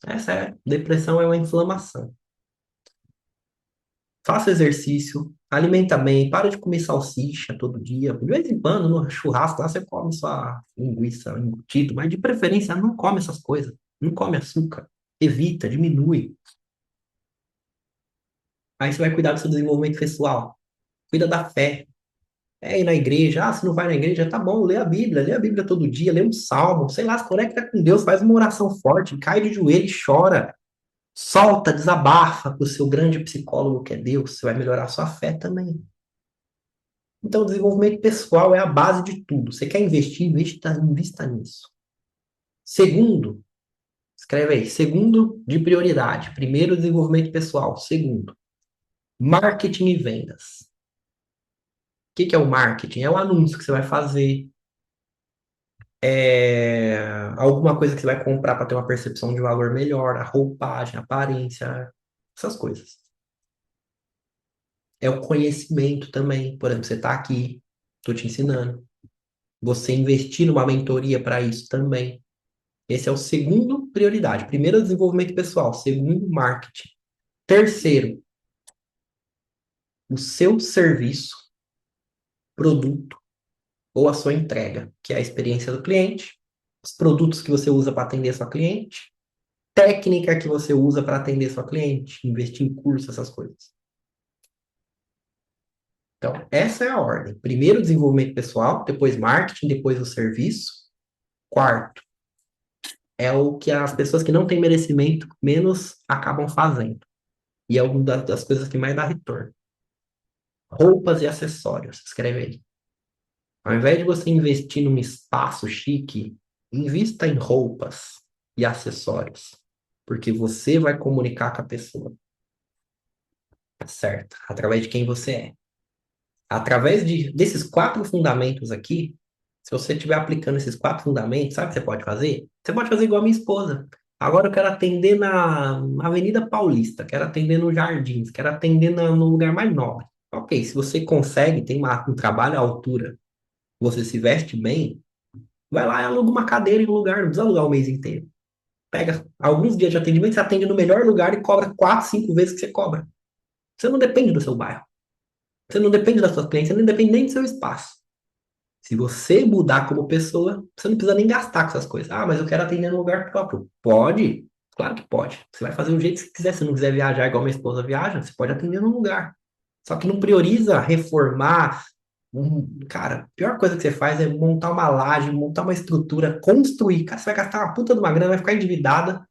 Essa é, depressão é uma inflamação. Faça exercício, alimenta bem, para de comer salsicha todo dia. De vez em quando, no churrasco lá, você come sua linguiça, embutido, mas de preferência não come essas coisas. Não come açúcar. Evita, diminui. Aí você vai cuidar do seu desenvolvimento pessoal. Cuida da fé. É ir na igreja. Ah, se não vai na igreja, tá bom, lê a Bíblia todo dia, lê um salmo, sei lá, se conecta com Deus, faz uma oração forte, cai de joelho e chora. Solta, desabafa para o seu grande psicólogo que é Deus, você vai melhorar a sua fé também. Então, o desenvolvimento pessoal é a base de tudo. Você quer investir, invista nisso. Segundo, escreve aí, segundo de prioridade. Primeiro, desenvolvimento pessoal. Segundo, marketing e vendas. O que que é o marketing? É o anúncio que você vai fazer, é alguma coisa que você vai comprar para ter uma percepção de valor melhor, a roupagem, a aparência, essas coisas. É o conhecimento também. Por exemplo, você está aqui, estou te ensinando. Você investir numa mentoria para isso também. Esse é o segundo prioridade. Primeiro, desenvolvimento pessoal. Segundo, marketing. Terceiro, o seu serviço, produto ou a sua entrega, que é a experiência do cliente, os produtos que você usa para atender sua cliente, técnica que você usa para atender sua cliente, investir em curso, essas coisas. Então, essa é a ordem. Primeiro, desenvolvimento pessoal, depois marketing, depois o serviço. Quarto, é o que as pessoas que não têm merecimento menos acabam fazendo. E é uma das coisas que mais dá retorno. Roupas e acessórios. Escreve aí. Ao invés de você investir num espaço chique, invista em roupas e acessórios. Porque você vai comunicar com a pessoa, certo? Através de quem você é. Através desses quatro fundamentos aqui, se você estiver aplicando esses quatro fundamentos, sabe o que você pode fazer? Você pode fazer igual a minha esposa. Agora eu quero atender na Avenida Paulista, quero atender no Jardins, quero atender no lugar mais nobre. Ok, se você consegue, tem um trabalho à altura, você se veste bem, vai lá e aluga uma cadeira em um lugar, não precisa alugar o mês inteiro. Pega alguns dias de atendimento, você atende no melhor lugar e cobra 4, 5 vezes que você cobra. Você não depende do seu bairro, você não depende das suas clientes, você não depende nem do seu espaço. Se você mudar como pessoa, você não precisa nem gastar com essas coisas. Ah, mas eu quero atender no lugar próprio. Pode, claro que pode. Você vai fazer do jeito que você quiser. Se não quiser viajar igual minha esposa viaja, você pode atender no lugar. Só que não prioriza reformar. Cara, a pior coisa que você faz é montar uma laje, montar uma estrutura, construir. Cara, você vai gastar uma puta de uma grana, vai ficar endividada.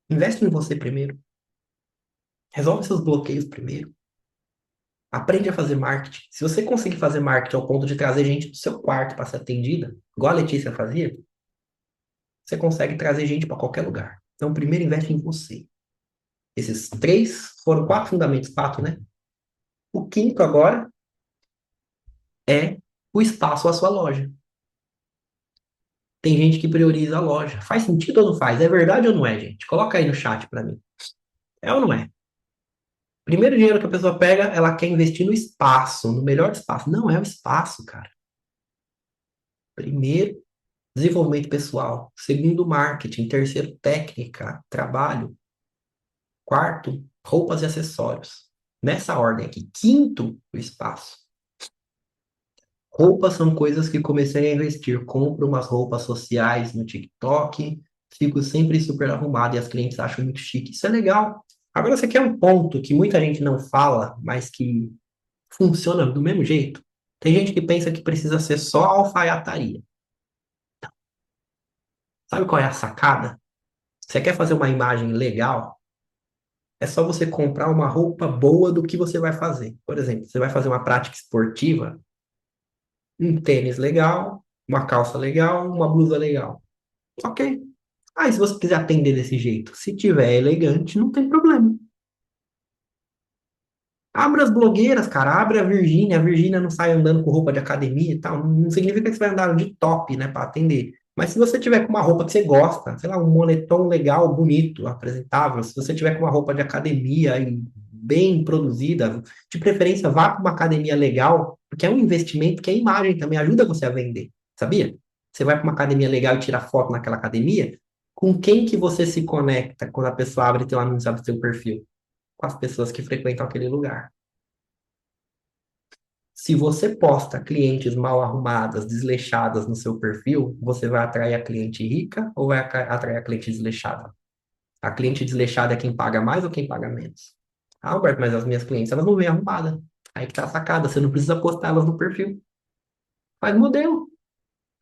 Investe em você primeiro. Resolve seus bloqueios primeiro. Aprende a fazer marketing. Se você conseguir fazer marketing ao ponto de trazer gente do seu quarto para ser atendida, igual a Letícia fazia, você consegue trazer gente para qualquer lugar. Então, primeiro investe em você. Esses três foram quatro fundamentos, quatro, né? O quinto agora é o espaço à sua loja. Tem gente que prioriza a loja. Faz sentido ou não faz? É verdade ou não é, gente? Coloca aí no chat para mim. É ou não é? Primeiro dinheiro que a pessoa pega, ela quer investir no espaço, no melhor espaço. Não é o espaço, cara. Primeiro, desenvolvimento pessoal. Segundo, marketing. Terceiro, técnica, trabalho. Quarto, roupas e acessórios. Nessa ordem aqui. Quinto, o espaço. Roupas são coisas que comecei a investir. Compro umas roupas sociais no TikTok, fico sempre super arrumado e as clientes acham muito chique. Isso é legal. Agora, você quer um ponto que muita gente não fala, mas que funciona do mesmo jeito? Tem gente que pensa que precisa ser só alfaiataria. Sabe qual é a sacada? Você quer fazer uma imagem legal? É só você comprar uma roupa boa do que você vai fazer. Por exemplo, você vai fazer uma prática esportiva, um tênis legal, uma calça legal, uma blusa legal. Ok. Aí, se você quiser atender desse jeito, se tiver elegante, não tem problema. Abra as blogueiras, cara. Abre a Virgínia. A Virgínia não sai andando com roupa de academia e tal. Não significa que você vai andar de top, né, para atender. Mas se você tiver com uma roupa que você gosta, sei lá, um moletom legal, bonito, apresentável, se você tiver com uma roupa de academia e bem produzida, de preferência vá para uma academia legal, porque é um investimento que a imagem também ajuda você a vender, sabia? Você vai para uma academia legal e tira foto naquela academia, com quem que você se conecta quando a pessoa abre teu anúncio, abre seu perfil? Com as pessoas que frequentam aquele lugar. Se você posta clientes mal arrumadas, desleixadas no seu perfil, você vai atrair a cliente rica ou vai atrair a cliente desleixada? A cliente desleixada é quem paga mais ou quem paga menos? Ah, Alberto, mas as minhas clientes, elas não vêm arrumadas. Aí que tá a sacada, você não precisa postar elas no perfil. Faz modelo.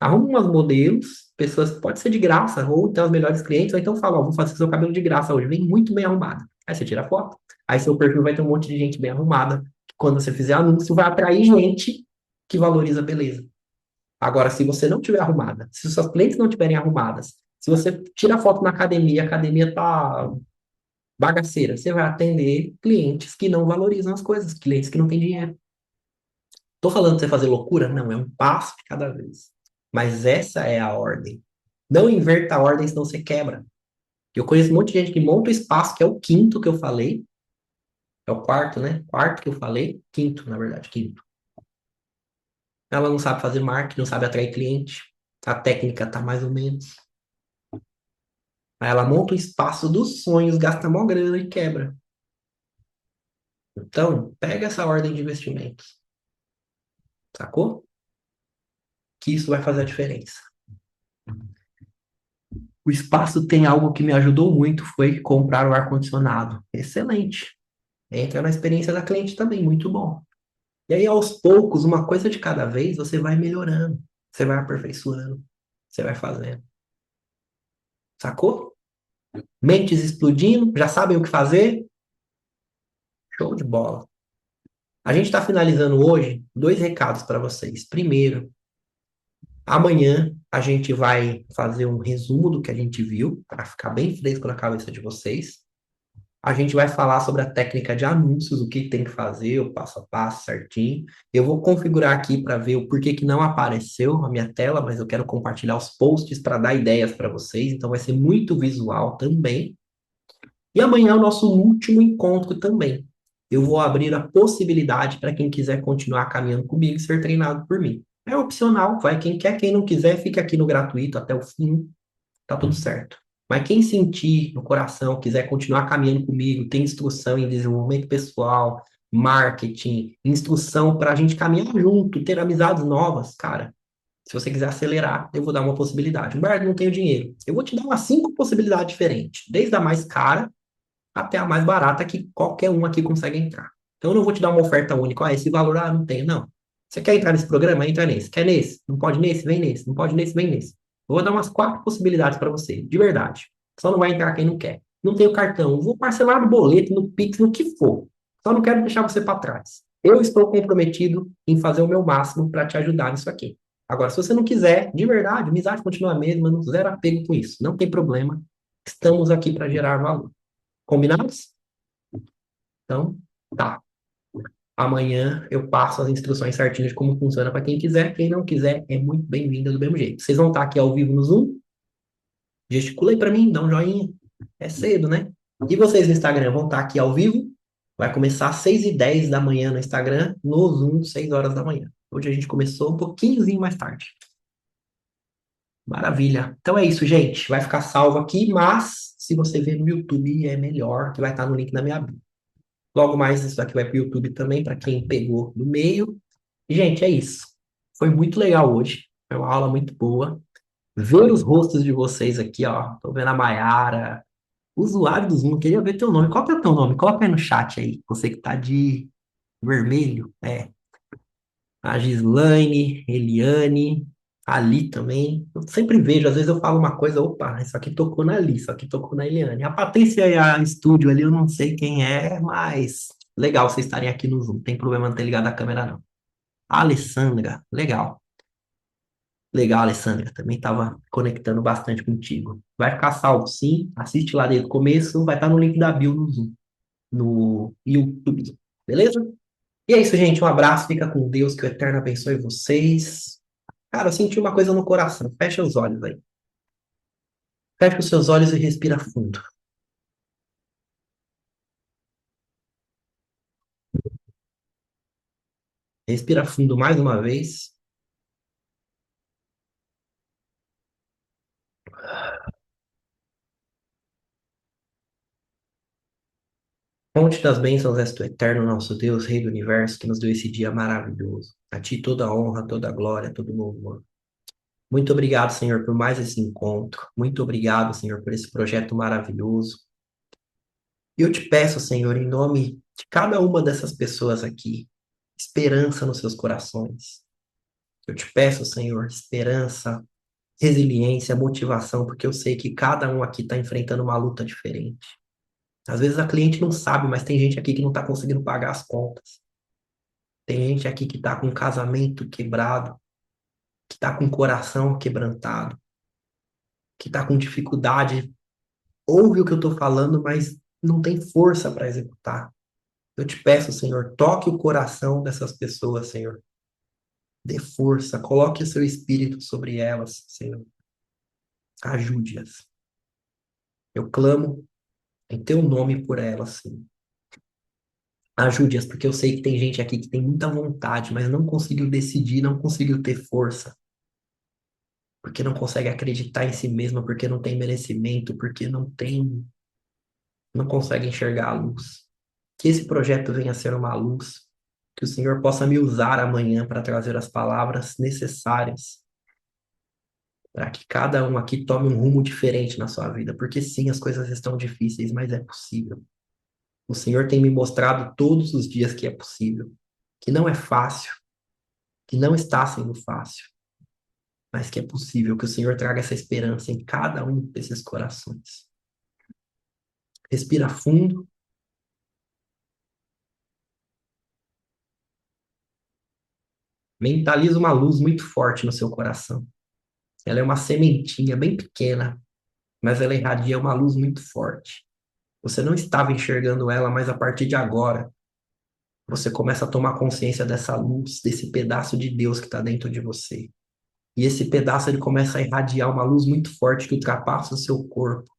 Arruma umas modelos, pessoas, pode ser de graça, ou então os melhores clientes, ou então fala, ó, vou fazer seu cabelo de graça hoje, vem muito bem arrumado. Aí você tira a foto. Aí seu perfil vai ter um monte de gente bem arrumada. Quando você fizer anúncio, vai atrair gente que valoriza a beleza. Agora, se você não tiver arrumada, se os seus clientes não estiverem arrumadas, se você tira foto na academia, a academia tá bagaceira, você vai atender clientes que não valorizam as coisas, clientes que não têm dinheiro. Tô falando de você fazer loucura? Não, é um passo de cada vez. Mas essa é a ordem. Não inverta a ordem, senão você quebra. Eu conheço um monte de gente que monta o espaço, que é o quinto que eu falei. É o quarto, né? Quarto que eu falei. Quinto, na verdade, quinto. Ela não sabe fazer marketing, não sabe atrair cliente. A técnica tá mais ou menos. Aí ela monta o espaço dos sonhos, gasta mó grana e quebra. Então, pega essa ordem de investimentos, sacou? Que isso vai fazer a diferença. O espaço tem algo que me ajudou muito, foi comprar o ar-condicionado. Excelente. Entra na experiência da cliente também, muito bom. E aí, aos poucos, uma coisa de cada vez, você vai melhorando, você vai aperfeiçoando, você vai fazendo. Sacou? Mentes explodindo, já sabem o que fazer? Show de bola. A gente está finalizando hoje dois recados para vocês. Primeiro, amanhã a gente vai fazer um resumo do que a gente viu, para ficar bem fresco na cabeça de vocês. A gente vai falar sobre a técnica de anúncios, o que tem que fazer, o passo a passo certinho. Eu vou configurar aqui para ver o porquê que não apareceu a minha tela, mas eu quero compartilhar os posts para dar ideias para vocês, então vai ser muito visual também. E amanhã é o nosso último encontro também. Eu vou abrir a possibilidade para quem quiser continuar caminhando comigo e ser treinado por mim. É opcional, vai quem quer, quem não quiser, fica aqui no gratuito até o fim, tá tudo certo. Mas quem sentir no coração, quiser continuar caminhando comigo, tem instrução em desenvolvimento pessoal, marketing, instrução para a gente caminhar junto, ter amizades novas, cara. Se você quiser acelerar, eu vou dar uma possibilidade. Humberto, não tenho dinheiro. Eu vou te dar umas cinco possibilidades diferentes, desde a mais cara até a mais barata que qualquer um aqui consegue entrar. Então, eu não vou te dar uma oferta única. Ah, esse valor, não tenho. Não. Você quer entrar nesse programa? Entra nesse. Quer nesse? Não pode nesse? Vem nesse. Não pode nesse? Vem nesse. Eu vou dar umas quatro possibilidades para você, de verdade. Só não vai entrar quem não quer. Não tenho cartão. Vou parcelar no boleto, no Pix, no que for. Só não quero deixar você para trás. Eu estou comprometido em fazer o meu máximo para te ajudar nisso aqui. Agora, se você não quiser, de verdade, a amizade continua a mesma, não zero apego com isso. Não tem problema. Estamos aqui para gerar valor. Combinados? Então, tá. Amanhã eu passo as instruções certinhas de como funciona para quem quiser. Quem não quiser, é muito bem-vindo do mesmo jeito. Vocês vão estar aqui ao vivo no Zoom? Gesticula aí para mim, dá um joinha. É cedo, né? E vocês no Instagram vão estar aqui ao vivo? Vai começar às 6h10 da manhã no Instagram, no Zoom, 6 horas da manhã. Hoje a gente começou um pouquinhozinho mais tarde. Maravilha. Então é isso, gente. Vai ficar salvo aqui, mas se você ver no YouTube é melhor, que vai estar no link na minha bio. Logo mais, isso aqui vai para o YouTube também, para quem pegou no meio. E, gente, é isso. Foi muito legal hoje. Foi uma aula muito boa. Ver os rostos de vocês aqui, ó. Tô vendo a Mayara, usuário do Zoom. Queria ver teu nome. Qual que é o teu nome? Coloca aí no chat aí. Você que tá de vermelho. É. A Gislaine, Eliane, Ali também. Eu sempre vejo, às vezes eu falo uma coisa, opa, isso aqui tocou na Ali, isso aqui tocou na Eliane. A Patrícia e a Estúdio ali, eu não sei quem é, mas legal vocês estarem aqui no Zoom. Não tem problema não ter ligado a câmera, não. A Alessandra, legal. Legal, Alessandra. Também estava conectando bastante contigo. Vai ficar salvo, sim. Assiste lá desde o começo. Vai estar no link da bio no Zoom, no YouTube. Beleza? E é isso, gente. Um abraço. Fica com Deus. Que o Eterno abençoe vocês. Cara, eu senti uma coisa no coração. Fecha os olhos aí. Fecha os seus olhos e respira fundo. Respira fundo mais uma vez. Fonte das bênçãos és tu, eterno nosso Deus, Rei do universo, que nos deu esse dia maravilhoso. A ti toda a honra, toda a glória, todo o louvor. Muito obrigado, Senhor, por mais esse encontro. Muito obrigado, Senhor, por esse projeto maravilhoso. E eu te peço, Senhor, em nome de cada uma dessas pessoas aqui, esperança nos seus corações. Eu te peço, Senhor, esperança, resiliência, motivação, porque eu sei que cada um aqui está enfrentando uma luta diferente. Às vezes a cliente não sabe, mas tem gente aqui que não está conseguindo pagar as contas. Tem gente aqui que está com o casamento quebrado, que está com o coração quebrantado, que está com dificuldade, ouve o que eu estou falando, mas não tem força para executar. Eu te peço, Senhor, toque o coração dessas pessoas, Senhor. Dê força, coloque o seu espírito sobre elas, Senhor. Ajude-as. Eu clamo em teu nome por elas, Senhor. Ajude-as, porque eu sei que tem gente aqui que tem muita vontade, mas não conseguiu decidir, não conseguiu ter força, porque não consegue acreditar em si mesma, porque não tem merecimento, porque não consegue enxergar a luz. Que esse projeto venha a ser uma luz, que o Senhor possa me usar amanhã para trazer as palavras necessárias para que cada um aqui tome um rumo diferente na sua vida, porque sim, as coisas estão difíceis, mas é possível. O Senhor tem me mostrado todos os dias que é possível, que não é fácil, que não está sendo fácil, mas que é possível, que o Senhor traga essa esperança em cada um desses corações. Respira fundo, mentaliza uma luz muito forte no seu coração. Ela é uma sementinha bem pequena, mas ela irradia uma luz muito forte. Você não estava enxergando ela, mas a partir de agora, você começa a tomar consciência dessa luz, desse pedaço de Deus que está dentro de você. E esse pedaço ele começa a irradiar uma luz muito forte que ultrapassa o seu corpo,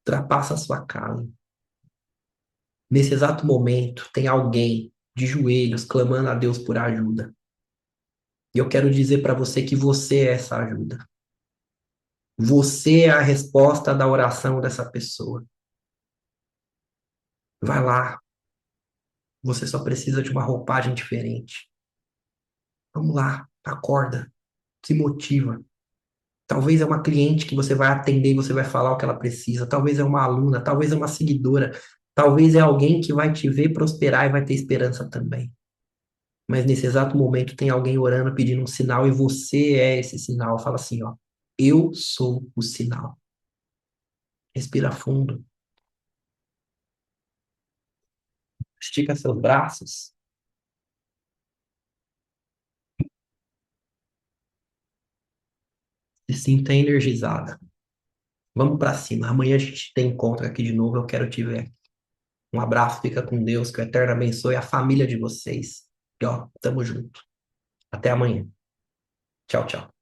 ultrapassa a sua casa. Nesse exato momento, tem alguém de joelhos clamando a Deus por ajuda. E eu quero dizer para você que você é essa ajuda. Você é a resposta da oração dessa pessoa. Vai lá, você só precisa de uma roupagem diferente. Vamos lá, acorda, se motiva. Talvez é uma cliente que você vai atender e você vai falar o que ela precisa. Talvez é uma aluna, talvez é uma seguidora, talvez é alguém que vai te ver prosperar e vai ter esperança também. Mas nesse exato momento tem alguém orando, pedindo um sinal e você é esse sinal. Fala assim, ó, eu sou o sinal. Respira fundo, estica seus braços, se sinta energizada. Vamos para cima. Amanhã a gente tem encontro aqui de novo. Eu quero te ver. Um abraço, fica com Deus, que o Eterno abençoe a família de vocês. E ó, tamo junto. Até amanhã. Tchau, tchau.